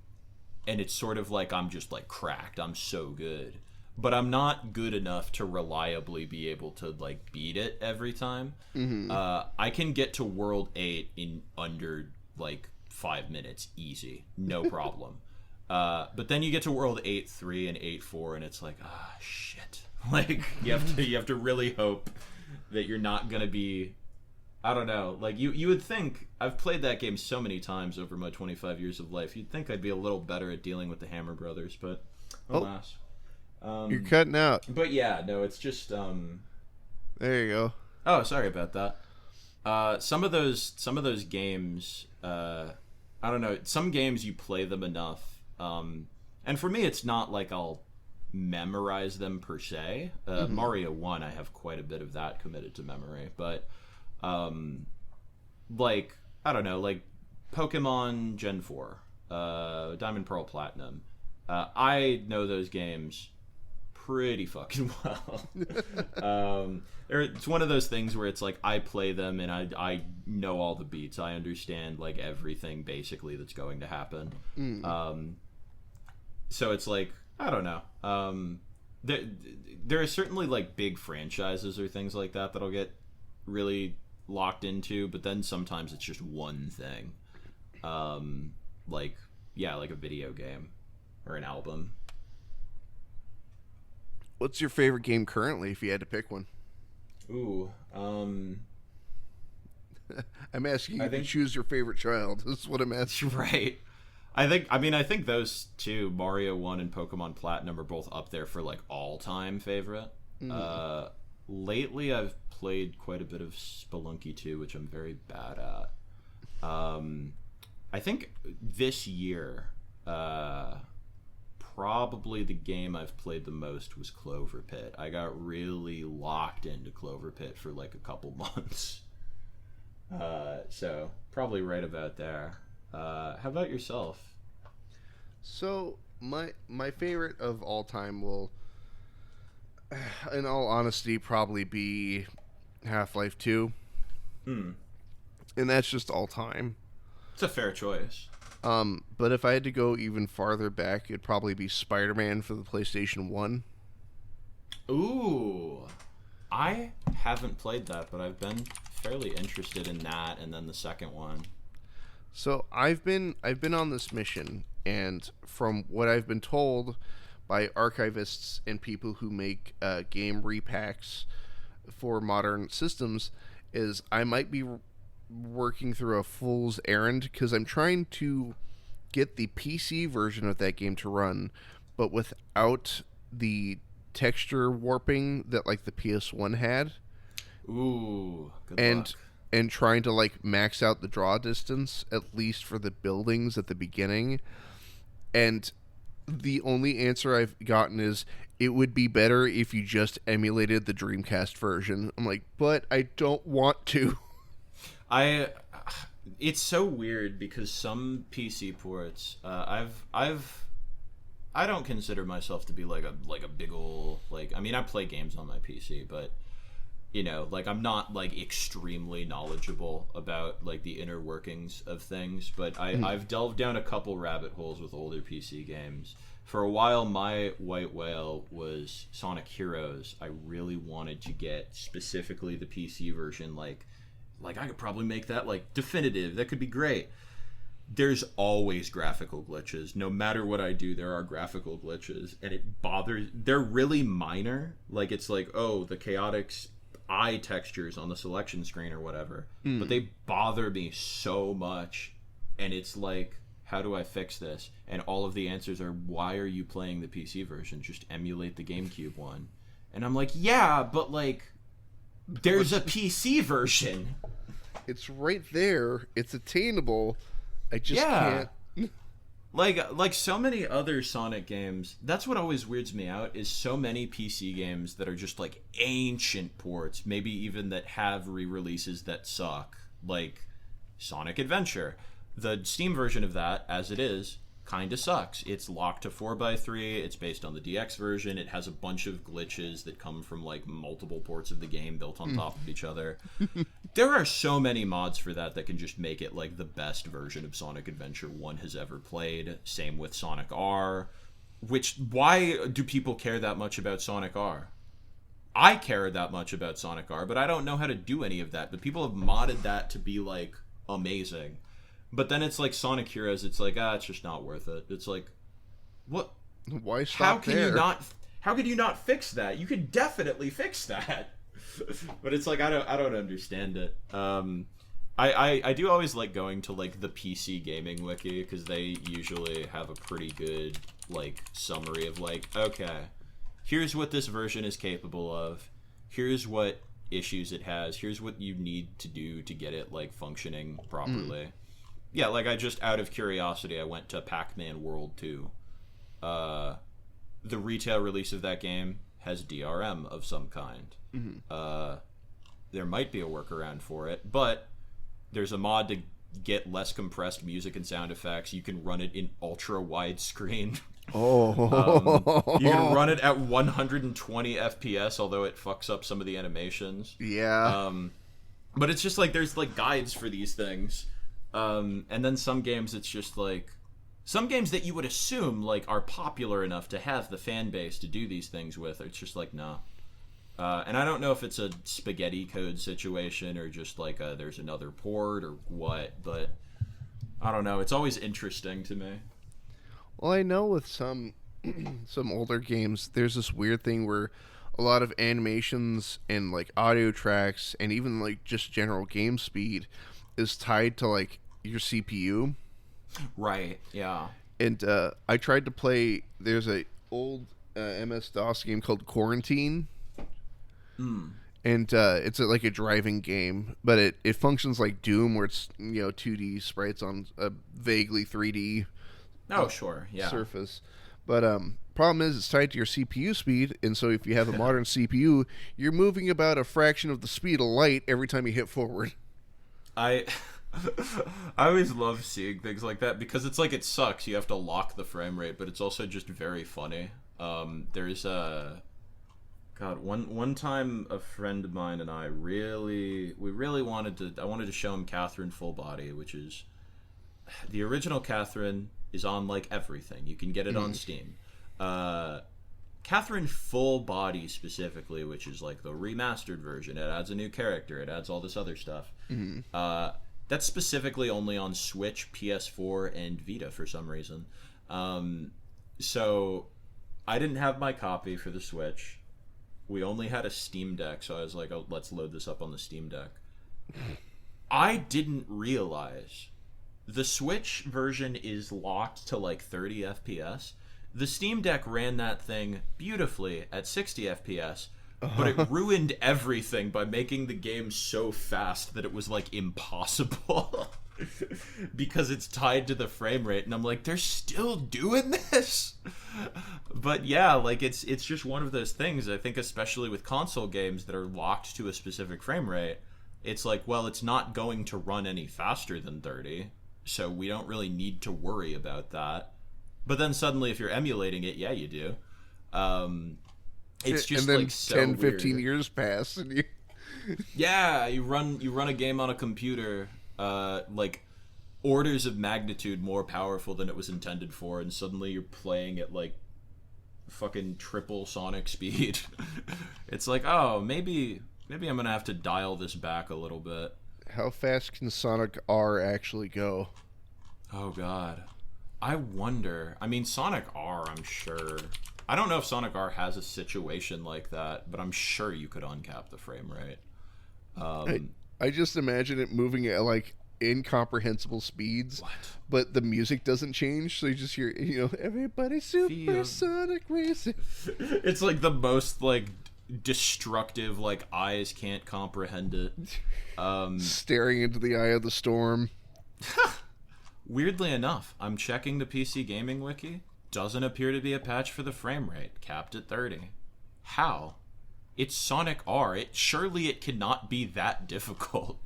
and it's sort of like I'm just like cracked. I'm so good. But I'm not good enough to reliably be able to like beat it every time. I can get to World 8 in under like 5 minutes, easy, no problem. But then you get to World 8-3 and 8-4, and it's like, shit. Like you have to really hope that you're not gonna be, I don't know. Like you would think, I've played that game so many times over my 25 years of life. You'd think I'd be a little better at dealing with the Hammer Brothers, but alas. You're cutting out. But yeah, no, it's just There you go. Oh, sorry about that. Some of those games, I don't know. Some games you play them enough, and for me, it's not like I'll memorize them per se. Mario 1, I have quite a bit of that committed to memory, but like I don't know, like Pokemon Gen 4, Diamond, Pearl, Platinum. I know those games pretty fucking well. It's one of those things where it's like I play them and I know all the beats. I understand like everything basically that's going to happen. So it's like, I don't know. There are certainly like big franchises or things like that I'll get really locked into, but then sometimes it's just one thing. Like a video game or an album. What's your favorite game currently, if you had to pick one? Ooh, I'm asking you to choose your favorite child. This is what I'm asking. Right. I think those two, Mario 1 and Pokemon Platinum, are both up there for like all-time favorite. Lately, I've played quite a bit of Spelunky 2, which I'm very bad at. I think this year, probably the game I've played the most was Clover Pit. I got really locked into Clover Pit for like a couple months. So probably right about there. How about yourself? So my favorite of all time will, in all honesty, probably be Half-Life 2. And that's just all time. It's a fair choice. But if I had to go even farther back, it'd probably be Spider-Man for the PlayStation 1. Ooh. I haven't played that, but I've been fairly interested in that and then the second one. So I've been on this mission, and from what I've been told by archivists and people who make game repacks for modern systems, is I might be working through a fool's errand because I'm trying to get the PC version of that game to run, but without the texture warping that like the PS1 had. Ooh, good luck. And trying to like max out the draw distance, at least for the buildings at the beginning. And the only answer I've gotten is it would be better if you just emulated the Dreamcast version. I'm like, but I don't want to. It's so weird because some PC ports, I don't consider myself to be like a big ol' like, I mean, I play games on my PC, but you know, like I'm not like extremely knowledgeable about like the inner workings of things, but I've delved down a couple rabbit holes with older PC games. For a while, my white whale was Sonic Heroes. I really wanted to get specifically the PC version, like I could probably make that like definitive. That could be great. There's always graphical glitches. No matter what I do, there are graphical glitches, and it bothers. They're really minor. Like it's like, oh, the chaotic eye textures on the selection screen or whatever. But they bother me so much, and it's like, how do I fix this? And all of the answers are, why are you playing the PC version? Just emulate the GameCube one. And I'm like, yeah, but like, there's a PC version. It's right there. It's attainable. I just can't. Like so many other Sonic games, that's what always weirds me out, is so many PC games that are just like ancient ports, maybe even that have re-releases that suck, like Sonic Adventure. The Steam version of that, as it is, kind of sucks. It's locked to 4x3. It's based on the DX version. It has a bunch of glitches that come from like multiple ports of the game built on top of each other. There are so many mods for that can just make it like the best version of Sonic Adventure 1 has ever played. Same with Sonic R. Why do people care that much about Sonic R? I care that much about Sonic R, but I don't know how to do any of that. But people have modded that to be like amazing. But then it's like Sonic Heroes, it's like, it's just not worth it. It's like, what? Why stop there? How could you not fix that? You could definitely fix that. But it's like, I don't understand it. I do always like going to like the PC gaming wiki, because they usually have a pretty good like summary of like, okay, here's what this version is capable of. Here's what issues it has. Here's what you need to do to get it like functioning properly. Yeah, like I just, out of curiosity, I went to Pac-Man World 2. The retail release of that game has DRM of some kind. There might be a workaround for it, but there's a mod to get less compressed music and sound effects. You can run it in ultra widescreen. You can run it at 120 FPS, although it fucks up some of the animations. Yeah. But it's just like, there's like guides for these things. And then some games, it's just like, some games that you would assume like are popular enough to have the fan base to do these things with, it's just like, nah. And I don't know if it's a spaghetti code situation or just like there's another port or what, but I don't know. It's always interesting to me. Well, I know with some older games, there's this weird thing where a lot of animations and like audio tracks and even like just general game speed is tied to like your CPU. Right. Yeah. And I tried to play. There's a old MS-DOS game called Quarantine. And it's like a driving game, but it functions like Doom, where it's 2D sprites on a vaguely 3D surface. But problem is it's tied to your CPU speed, and so if you have a modern CPU, you're moving about a fraction of the speed of light every time you hit forward. I always love seeing things like that, because it's like, it sucks. You have to lock the frame rate, but it's also just very funny. There's one time a friend of mine and I wanted to show him Catherine Full Body, which is the original Catherine is on like everything. You can get it on Steam. Catherine Full Body specifically, which is like the remastered version, it adds a new character, it adds all this other stuff. That's specifically only on Switch, PS4, and Vita for some reason. So I didn't have my copy for the Switch. We only had a Steam Deck, so I was like, let's load this up on the Steam Deck. I didn't realize the Switch version is locked to like 30 FPS. The Steam Deck ran that thing beautifully at 60 FPS, but it ruined everything by making the game so fast that it was like impossible. Because it's tied to the frame rate, and I'm like, they're still doing this? But yeah, like it's just one of those things. I think especially with console games that are locked to a specific frame rate, it's like, well, it's not going to run any faster than 30, so we don't really need to worry about that. But then suddenly if you're emulating it, yeah, you do. It's just and then like so 10, 15 weird. years pass and you Yeah, you run a game on a computer like orders of magnitude more powerful than it was intended for, and suddenly you're playing at like fucking triple Sonic speed. It's like, oh, maybe I'm gonna have to dial this back a little bit. How fast can Sonic R actually go? Oh god, I wonder. I mean, Sonic R, I'm sure. I don't know if Sonic R has a situation like that, but I'm sure you could uncap the frame rate. I just imagine it moving at like incomprehensible speeds, but the music doesn't change, so you just hear, everybody supersonic racing. It's like the most like destructive, like eyes can't comprehend it. Staring into the eye of the storm. Weirdly enough, I'm checking the PC gaming wiki. Doesn't appear to be a patch for the frame rate, capped at 30. How? It's Sonic R. Surely it cannot be that difficult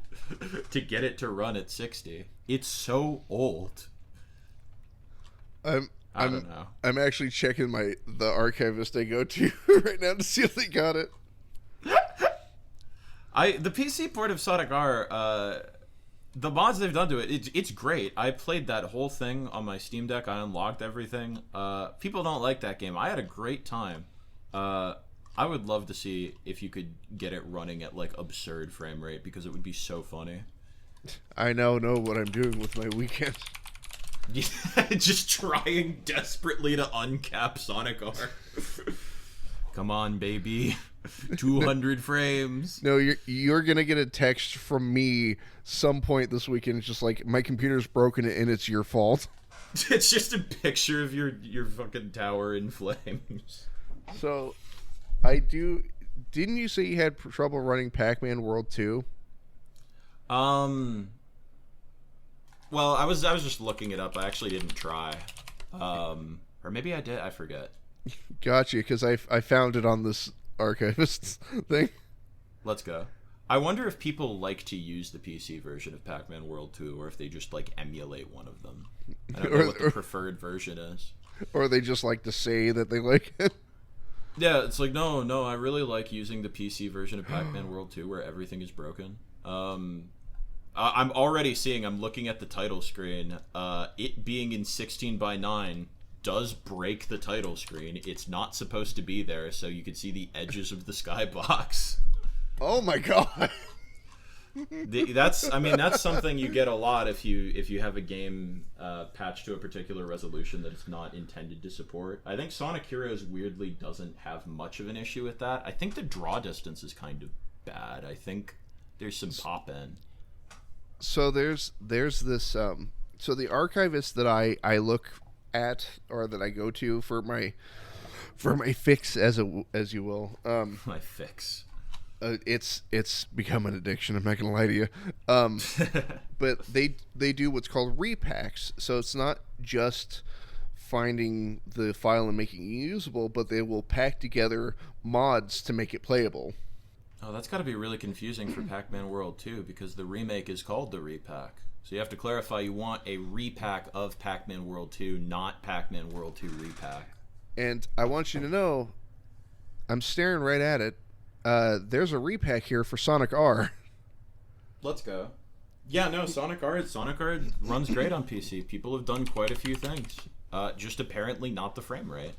to get it to run at 60. It's so old. I'm I I'm don't know. I'm actually checking the archivist I go to right now to see if they got it. The PC port of Sonic R, the mods they've done to it's great. I played that whole thing on my Steam Deck. I unlocked everything. People don't like that game. I had a great time. I would love to see if you could get it running at like absurd frame rate because it would be so funny. I now know what I'm doing with my weekend. Just trying desperately to uncap Sonic R. Come on, baby. 200 frames. No, you're gonna get a text from me some point this weekend. It's just like my computer's broken and it's your fault. It's just a picture of your fucking tower in flames. So, didn't you say you had trouble running Pac-Man World 2? Well, I was just looking it up. I actually didn't try. Or maybe I did. I forget. Gotcha, because I found it on this archivist thing. Let's go. I wonder if people like to use the PC version of Pac-Man World 2, or if they just like emulate one of them. I don't know what the preferred version is. Or they just like to say that they like it. Yeah, it's like, no, I really like using the PC version of Pac-Man World 2 where everything is broken. I'm already seeing, I'm looking at the title screen, it being in 16:9 does break the title screen. It's not supposed to be there, so you can see the edges of the skybox. Oh my god. That's something you get a lot if you have a game patched to a particular resolution that it's not intended to support. I think Sonic Heroes weirdly doesn't have much of an issue with that. I think the draw distance is kind of bad. I think there's some pop in. So there's this so the archivist that I look at, or that I go to for my fix, as you will. My fix. It's become an addiction. I'm not gonna lie to you. But they do what's called repacks. So it's not just finding the file and making it usable, but they will pack together mods to make it playable. Oh, that's got to be really confusing for Pac-Man World 2, because the remake is called the repack. So you have to clarify you want a repack of Pac-Man World 2, not Pac-Man World 2 repack. And I want you to know, I'm staring right at it. There's a repack here for Sonic R. Let's go. Yeah, no, Sonic R runs great on PC. People have done quite a few things. Just apparently not the frame rate.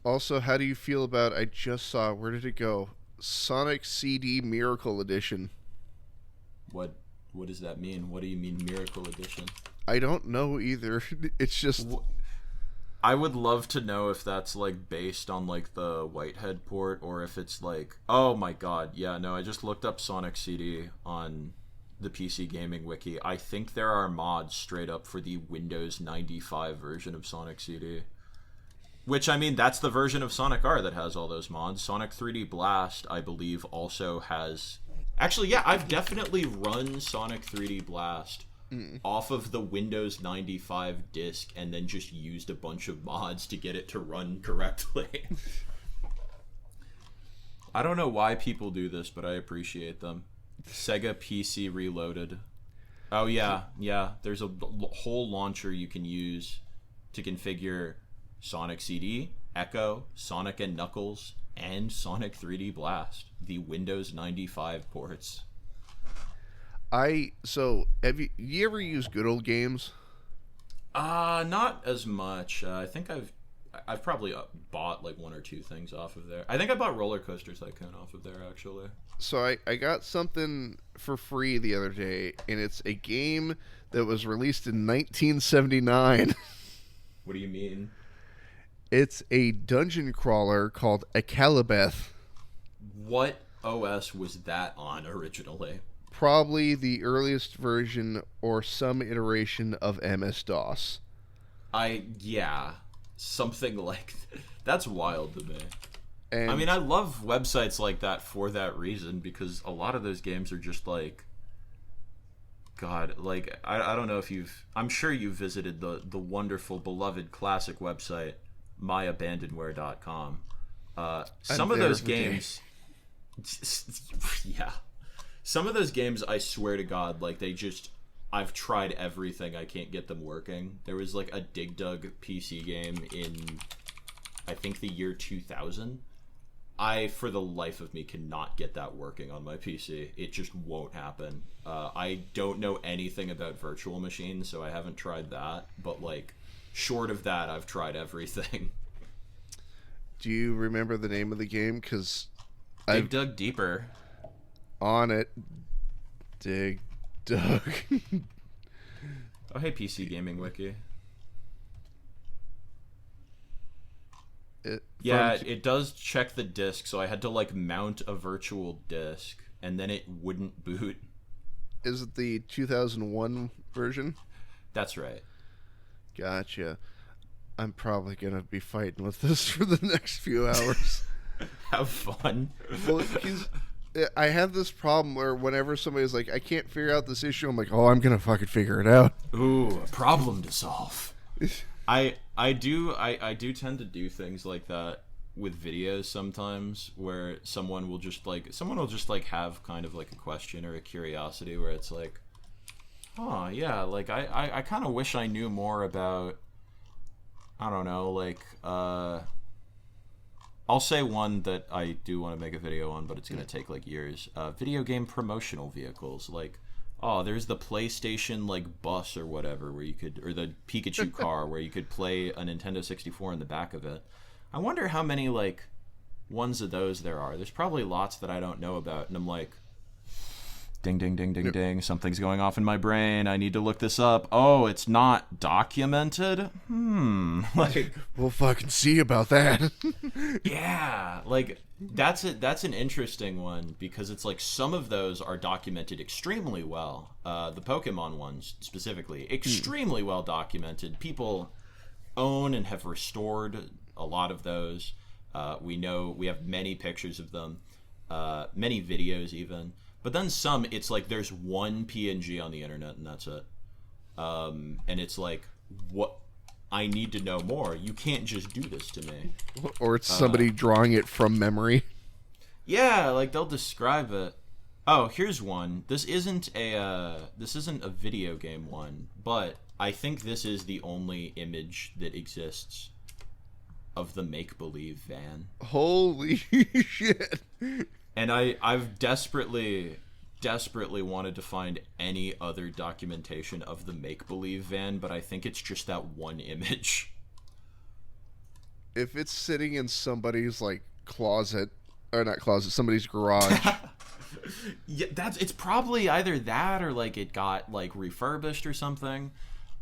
Also, how do you feel about, I just saw, where did it go? Sonic CD Miracle Edition. What does that mean? What do you mean Miracle Edition? I don't know either. It's just... I would love to know if that's like based on like the Whitehead port, or if it's like, oh my god, yeah, no, I just looked up Sonic CD on the PC Gaming Wiki. I think there are mods straight up for the Windows 95 version of Sonic CD. Which, I mean, that's the version of Sonic R that has all those mods. Sonic 3D Blast, I believe, also has... Actually, yeah, I've definitely run Sonic 3D Blast off of the Windows 95 disk and then just used a bunch of mods to get it to run correctly. I don't know why people do this, but I appreciate them. Sega PC Reloaded. Oh, yeah, there's a whole launcher you can use to configure Sonic CD, Echo, Sonic and Knuckles, and Sonic 3D Blast, the Windows 95 ports. Have you ever used Good Old Games? Not as much. I think I've probably bought like one or two things off of there. I think I bought Roller Coaster Tycoon off of there, actually. So I got something for free the other day, and it's a game that was released in 1979. What do you mean? It's a dungeon crawler called Acalibeth. What OS was that on originally? Probably the earliest version or some iteration of MS-DOS. Yeah, something like that. That's wild to me. And I mean, I love websites like that for that reason, because a lot of those games are just like, God, like, I don't know if I'm sure you've visited the wonderful, beloved, classic website, myabandonware.com. Some of those games... Yeah. Some of those games, I swear to God, like, they just I've tried everything. I can't get them working. There was like a Dig Dug PC game in, I think, the year 2000. I, for the life of me, cannot get that working on my PC. It just won't happen. I don't know anything about virtual machines, so I haven't tried that. But, like, short of that, I've tried everything. Do you remember the name of the game? Because Dig Dug Deeper. On it. Dig Dug. Oh, hey, PC Gaming Wiki. It does check the disk, so I had to, like, mount a virtual disk, and then it wouldn't boot. Is it the 2001 version? That's right. Gotcha. I'm probably going to be fighting with this for the next few hours. Have fun. Well, I have this problem where whenever somebody's like, I can't figure out this issue, I'm like, oh, I'm going to fucking figure it out. Ooh, a problem to solve. I do tend to do things like that with videos sometimes, where someone will just have kind of like a question or a curiosity where it's like, oh yeah, like I kind of wish I knew more about, I don't know, like I'll say one that I do want to make a video on, but it's going to take like years. Video game promotional vehicles, like, oh, there's the PlayStation like bus or whatever where you could, or the Pikachu car where you could play a Nintendo 64 in the back of it. I wonder how many like ones of those there are. There's probably lots that I don't know about, and I'm like, ding ding ding ding ding, something's going off in my brain. I need to look this up. Oh, it's not documented. Like, we'll fucking see about that. yeah, like that's an interesting one, because it's like some of those are documented extremely well. The Pokemon ones specifically, extremely well documented. People own and have restored a lot of those. We have many pictures of them, many videos even. But then some, it's like there's one PNG on the internet and that's it. And it's like, what? I need to know more. You can't just do this to me. Or it's somebody drawing it from memory. Yeah, like they'll describe it. Oh, here's one. This isn't a video game one, but I think this is the only image that exists of the make-believe van. Holy shit. And I've desperately wanted to find any other documentation of the make-believe van, but I think it's just that one image. If it's sitting in somebody's, like, closet, or not closet, somebody's garage. Yeah, it's probably either that or, like, it got, like, refurbished or something.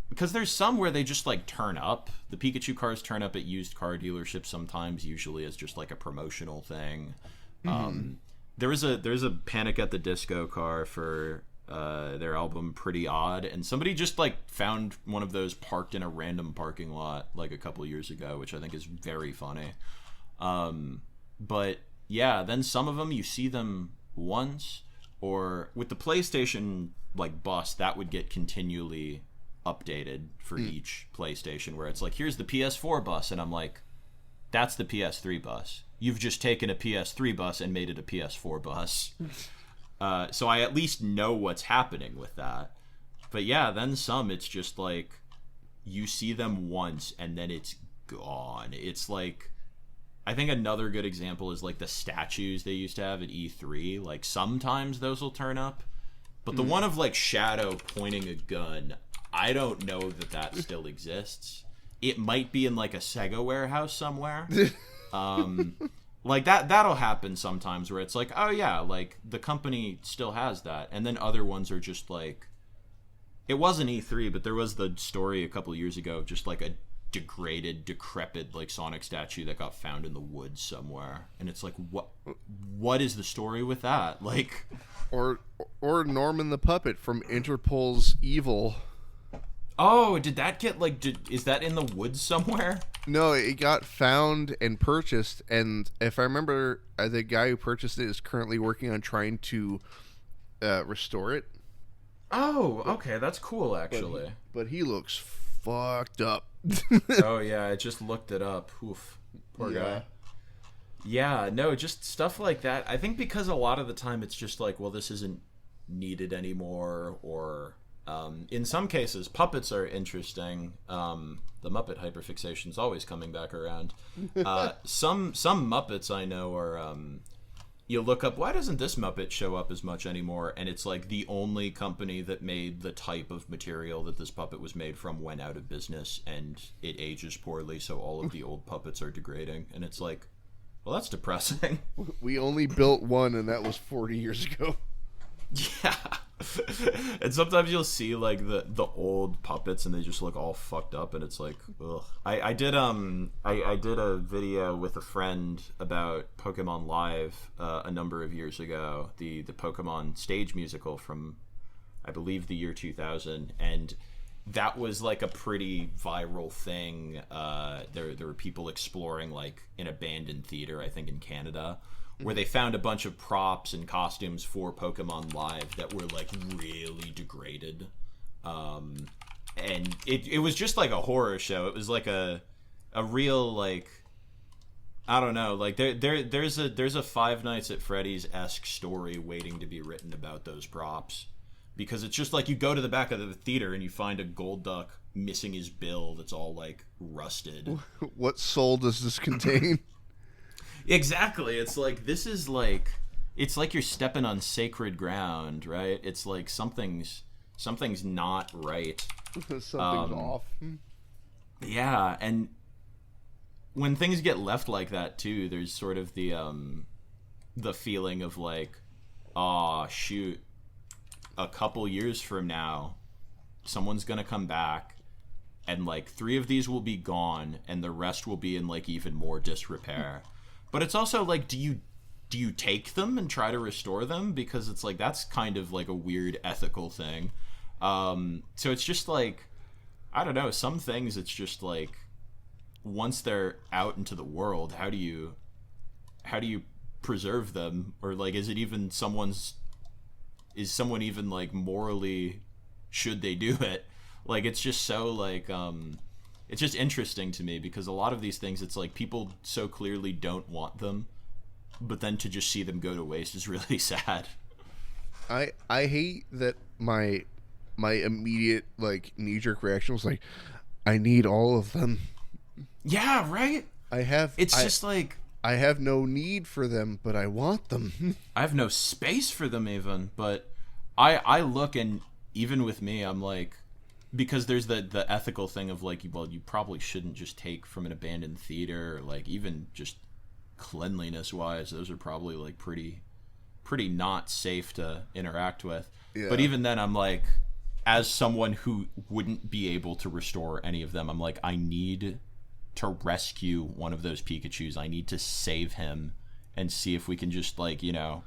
Because there's some where they just, like, turn up. The Pikachu cars turn up at used car dealerships sometimes, usually as just, like, a promotional thing. There's a Panic at the Disco car for their album Pretty Odd, and somebody just like found one of those parked in a random parking lot like a couple years ago, which I think is very funny. But yeah, then some of them you see them once, or with the PlayStation like bus, that would get continually updated for each PlayStation, where it's like, here's the PS4 bus, and I'm like, that's the PS3 bus. You've just taken a PS3 bus and made it a PS4 bus. So I at least know what's happening with that. But yeah, then some, it's just like, you see them once and then it's gone. It's like, I think another good example is like the statues they used to have at E3. Like sometimes those will turn up. But the one of like Shadow pointing a gun, I don't know that still exists. It might be in like a Sega warehouse somewhere. Like that'll happen sometimes where it's like, oh yeah, like the company still has that. And then other ones are just like, it wasn't E3, but there was the story a couple years ago of just like a degraded, decrepit like Sonic statue that got found in the woods somewhere. And it's like, what is the story with that? Like, or Norman the Puppet from Interpol's Evil. Oh, did that get like? Is that in the woods somewhere? No, it got found and purchased, and if I remember, the guy who purchased it is currently working on trying to restore it. Oh, okay, that's cool actually. But he looks fucked up. Oh yeah, I just looked it up. Oof, poor guy. Yeah, no, just stuff like that. I think because a lot of the time it's just like, well, this isn't needed anymore, or In some cases, puppets are interesting. The Muppet hyperfixation is always coming back around. Some Muppets I know are, you look up, why doesn't this Muppet show up as much anymore? And it's like the only company that made the type of material that this puppet was made from went out of business, and it ages poorly, so all of the old puppets are degrading. And it's like, well, that's depressing. We only built one, and that was 40 years ago. Yeah. And sometimes you'll see like the old puppets and they just look all fucked up, and it's like, ugh. I did a video with a friend about Pokemon Live a number of years ago, the Pokemon stage musical from I believe the year 2000, and that was like a pretty viral thing. There were people exploring like an abandoned theater, I think in Canada, where they found a bunch of props and costumes for Pokemon Live that were like really degraded. And it was just like a horror show. It was like a real, like, I don't know, like there's a Five Nights at Freddy's-esque story waiting to be written about those props. Because it's just like you go to the back of the theater and you find a Golduck missing his bill that's all like rusted. What soul does this contain? Exactly. It's like, this is like, it's like you're stepping on sacred ground, right? It's like something's not right. Something's off. Yeah, and when things get left like that too, there's sort of the feeling of like, oh shoot, a couple years from now, someone's gonna come back, and like 3 of these will be gone, and the rest will be in like even more disrepair. But it's also like, do you take them and try to restore them? Because it's like, that's kind of like a weird ethical thing. So it's just like, I don't know, some things it's just like, once they're out into the world, how do you preserve them? Or like, is someone even like morally, should they do it? Like, it's just so like, it's just interesting to me, because a lot of these things, it's like people so clearly don't want them, but then to just see them go to waste is really sad. I hate that my immediate like knee-jerk reaction was like, I need all of them. Yeah, right? Just like, I have no need for them, but I want them. I have no space for them even, but I look, and even with me, I'm like, because there's the ethical thing of like, well, you probably shouldn't just take from an abandoned theater, or like even just cleanliness wise, those are probably like pretty not safe to interact with. Yeah. But even then, I'm like, as someone who wouldn't be able to restore any of them, I'm like, I need to rescue one of those Pikachus. I need to save him and see if we can just like, you know,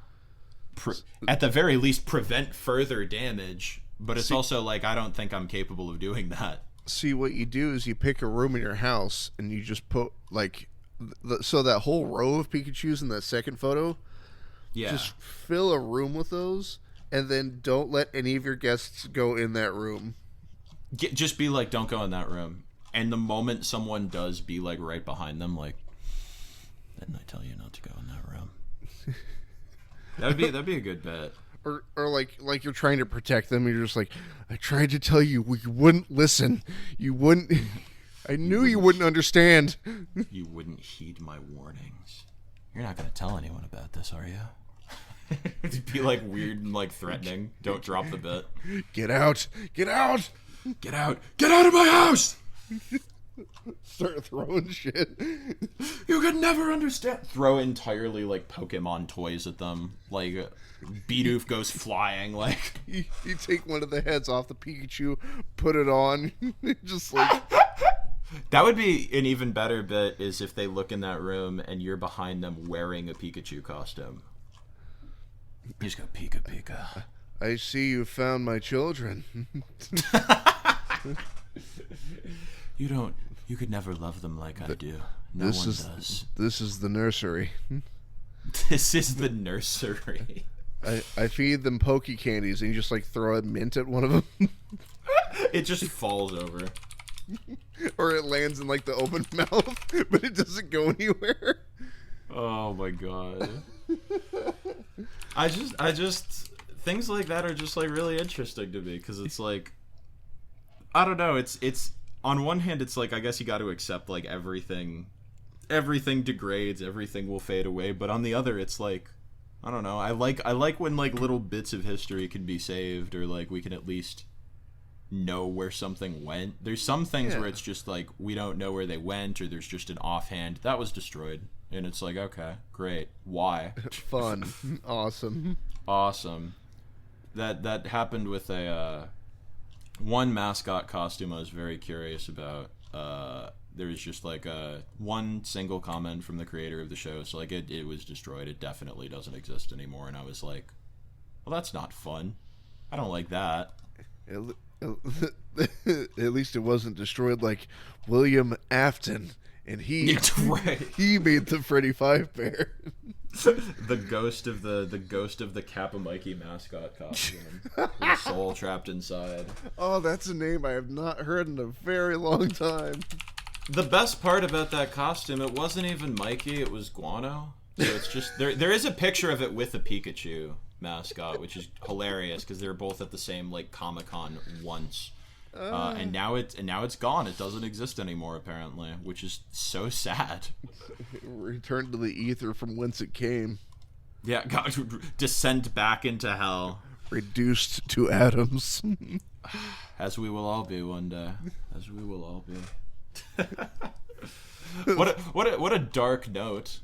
at the very least prevent further damage. But it's also like, I don't think I'm capable of doing that. See, what you do is you pick a room in your house and you just put like, so that whole row of Pikachus in that second photo, yeah, just fill a room with those, and then don't let any of your guests go in that room. Just be like, don't go in that room. And the moment someone does, be like right behind them, like, didn't I tell you not to go in that room? That'd be a good bet. Or like you're trying to protect them, and you're just like, I tried to tell you, you wouldn't listen. You wouldn't. I knew you wouldn't understand. You wouldn't heed my warnings. You're not going to tell anyone about this, are you? It'd be like weird and like threatening. Don't drop the bit. Get out! Get out! Get out! Get out of my house! Start throwing shit. You could never understand. Throw entirely like Pokemon toys at them. Like Bidoof goes flying. Like you take one of the heads off the Pikachu, put it on, just like. That would be an even better bit, is if they look in that room and you're behind them wearing a Pikachu costume. You just go, Pika Pika. I see you found my children. You could never love them like I do. No one does. This is the nursery. This is the nursery. I feed them Poke Candies, and you just like throw a mint at one of them. It just falls over. Or it lands in like the open mouth, but it doesn't go anywhere. Oh my god. I just things like that are just like really interesting to me because it's like, I don't know. It's on one hand, it's like I guess you got to accept like everything degrades, everything will fade away. But on the other, it's like, I don't know. I like when like little bits of history can be saved, or like we can at least know where something went. There's some things where it's just like we don't know where they went, or there's just an offhand that was destroyed, and it's like, okay, great, why? Fun. Awesome. That happened with a one mascot costume I was very curious about. There was just like one single comment from the creator of the show, so like it was destroyed. It definitely doesn't exist anymore, and I was like, well, that's not fun. I don't like that. At least it wasn't destroyed like William Afton, and he he made the Freddy Five Bear. the ghost of the Kappa Mikey mascot costume, with a soul trapped inside. Oh, that's a name I have not heard in a very long time. The best part about that costume, it wasn't even Mikey, it was Guano. So it's just there is a picture of it with a Pikachu mascot, which is hilarious because they're both at the same like Comic-Con once. And now it's gone. It doesn't exist anymore apparently, which is so sad. Returned to the ether from whence it came. Yeah, got descent back into hell. Reduced to atoms. As we will all be one day. As we will all be. What a dark note.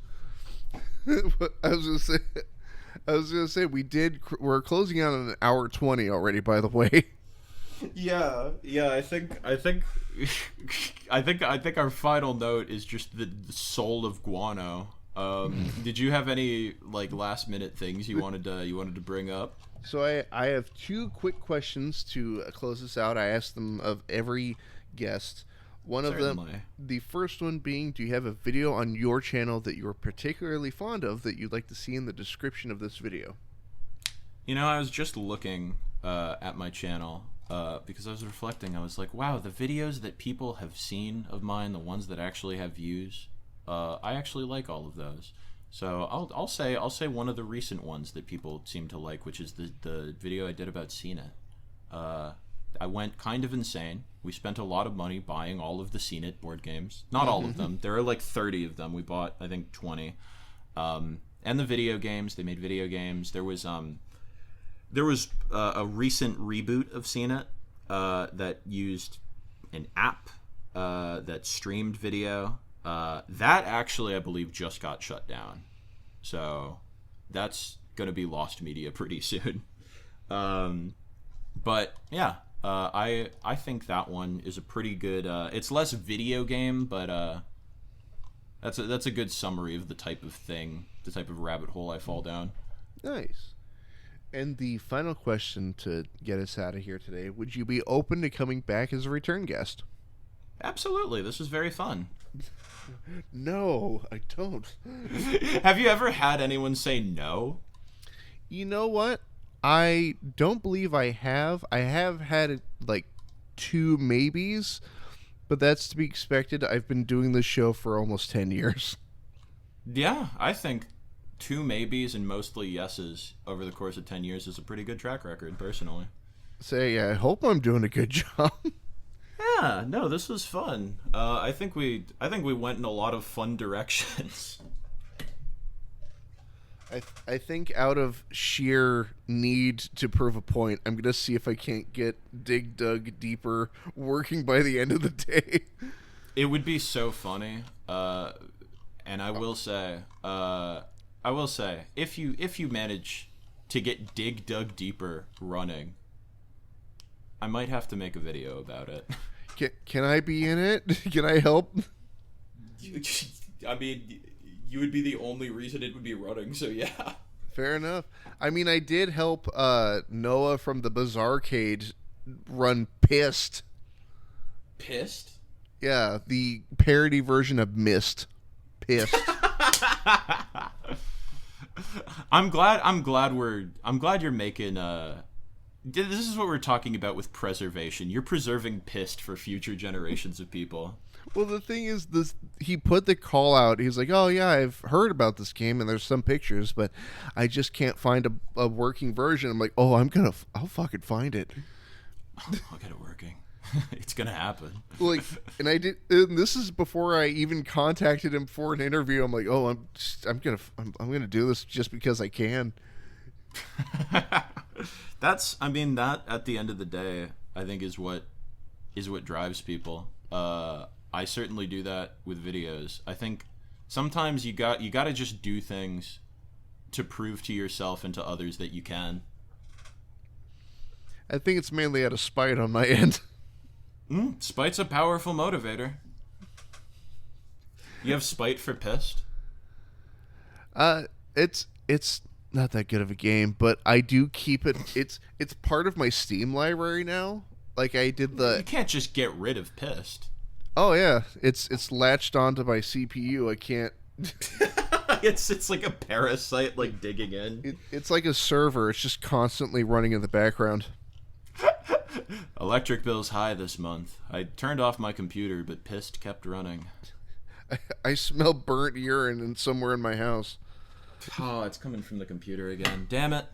I was gonna say we're closing out on an hour 20 already, by the way. Yeah. I think our final note is just the soul of Guano. Did you have any like last minute things you wanted to bring up? So I have two quick questions to close this out. I asked them of every guest. One of them, the first one being, do you have a video on your channel that you're particularly fond of that you'd like to see in the description of this video? You know, I was just looking at my channel because I was reflecting. I was like, wow, the videos that people have seen of mine, the ones that actually have views, I actually like all of those. So I'll say one of the recent ones that people seem to like, which is the video I did about CNET. I went kind of insane. We spent a lot of money buying all of the CNET board games. Not all of them. There are like 30 of them. We bought, I think, 20. And the video games. They made video games. There was a recent reboot of CNET that used an app that streamed video. That actually, I believe, just got shut down. So that's going to be lost media pretty soon. But yeah. I think that one is a pretty good. It's less video game, but that's a good summary of the type of thing, the type of rabbit hole I fall down. Nice. And the final question to get us out of here today: would you be open to coming back as a return guest? Absolutely. This was very fun. No, I don't. Have you ever had anyone say no? You know what? I don't believe I have. I have had like 2 maybes, but that's to be expected. I've been doing this show for almost 10 years. Yeah, I think 2 maybes and mostly yeses over the course of 10 years is a pretty good track record, personally. I hope I'm doing a good job. Yeah, no, this was fun. I think we went in a lot of fun directions. I think out of sheer need to prove a point, I'm going to see if I can't get Dig Dug Deeper working by the end of the day. It would be so funny. And I will say, if you manage to get Dig Dug Deeper running, I might have to make a video about it. Can I be in it? Can I help? I mean, you would be the only reason it would be running, so yeah. Fair enough. I mean, I did help Noah from the Bizarrecade run Pissed. Pissed? Yeah, the parody version of Mist. Pissed. I'm glad you're making this is what we're talking about with preservation. You're preserving Pissed for future generations of people. Well, the thing is, this he put the call out. He's like, "Oh yeah, I've heard about this game, and there's some pictures, but I just can't find a working version." I'm like, "Oh, I'll fucking find it." I'll get it working. It's gonna happen. Like, and I did. And this is before I even contacted him for an interview. I'm like, "Oh, I'm gonna do this just because I can." I mean, that at the end of the day, I think is what drives people. I certainly do that with videos. I think sometimes you got to just do things to prove to yourself and to others that you can. I think it's mainly out of spite on my end. Spite's a powerful motivator. You have spite for Pissed? It's not that good of a game, but I do keep it. It's part of my Steam library now. Like I did the. You can't just get rid of Pissed. Oh yeah, it's latched onto my CPU. I can't. It's like a parasite, like digging in. It's like a server. It's just constantly running in the background. Electric bill's high this month. I turned off my computer, but Pissed kept running. I smell burnt urine somewhere in my house. Oh, it's coming from the computer again. Damn it.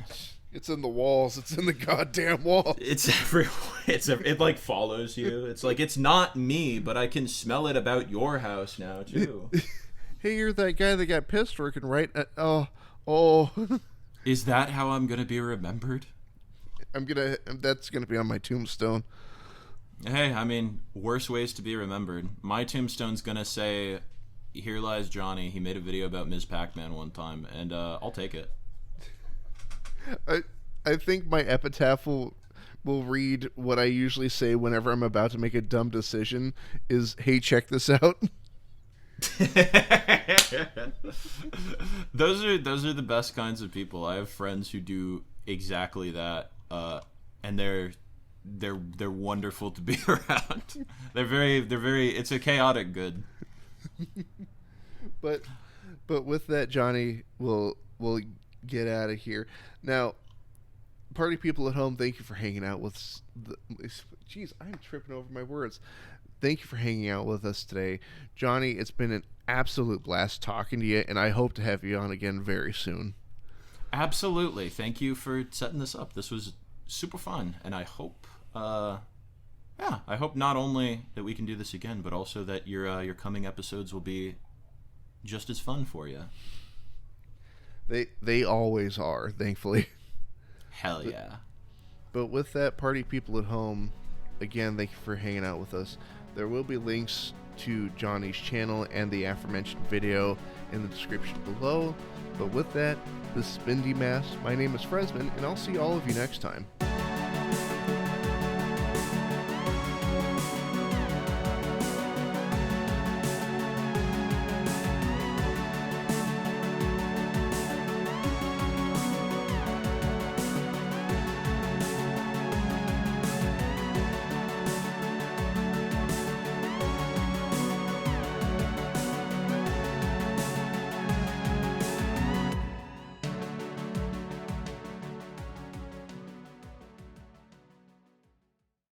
It's in the walls. It's in the goddamn wall. It's everywhere. It like follows you. It's like, it's not me, but I can smell it about your house now too. Hey, you're that guy that got pissed working, right? Oh. Is that how I'm gonna be remembered? That's gonna be on my tombstone. Hey, I mean, worse ways to be remembered. My tombstone's gonna say, "Here lies Jonii. He made a video about Ms. Pac-Man one time," and I'll take it. I think my epitaph will read what I usually say whenever I'm about to make a dumb decision is, "Hey, check this out." Those are the best kinds of people. I have friends who do exactly that, and they're wonderful to be around. They're very. It's a chaotic good. But with that, Jonii, we'll get out of here now. Party people at home, thank you for hanging out with us. Jeez, I'm tripping over my words. Thank you for hanging out with us today, Jonii. It's been an absolute blast talking to you, and I hope to have you on again very soon. Absolutely. Thank you for setting this up. This was super fun, and I hope, I hope not only that we can do this again, but also that your coming episodes will be just as fun for you. They always are, thankfully. Hell yeah. But with that, party people at home, again, thank you for hanging out with us. There will be links to Jonnie's channel and the aforementioned video in the description below. But with that, this has been Demasked. My name is Fresman, and I'll see all of you next time.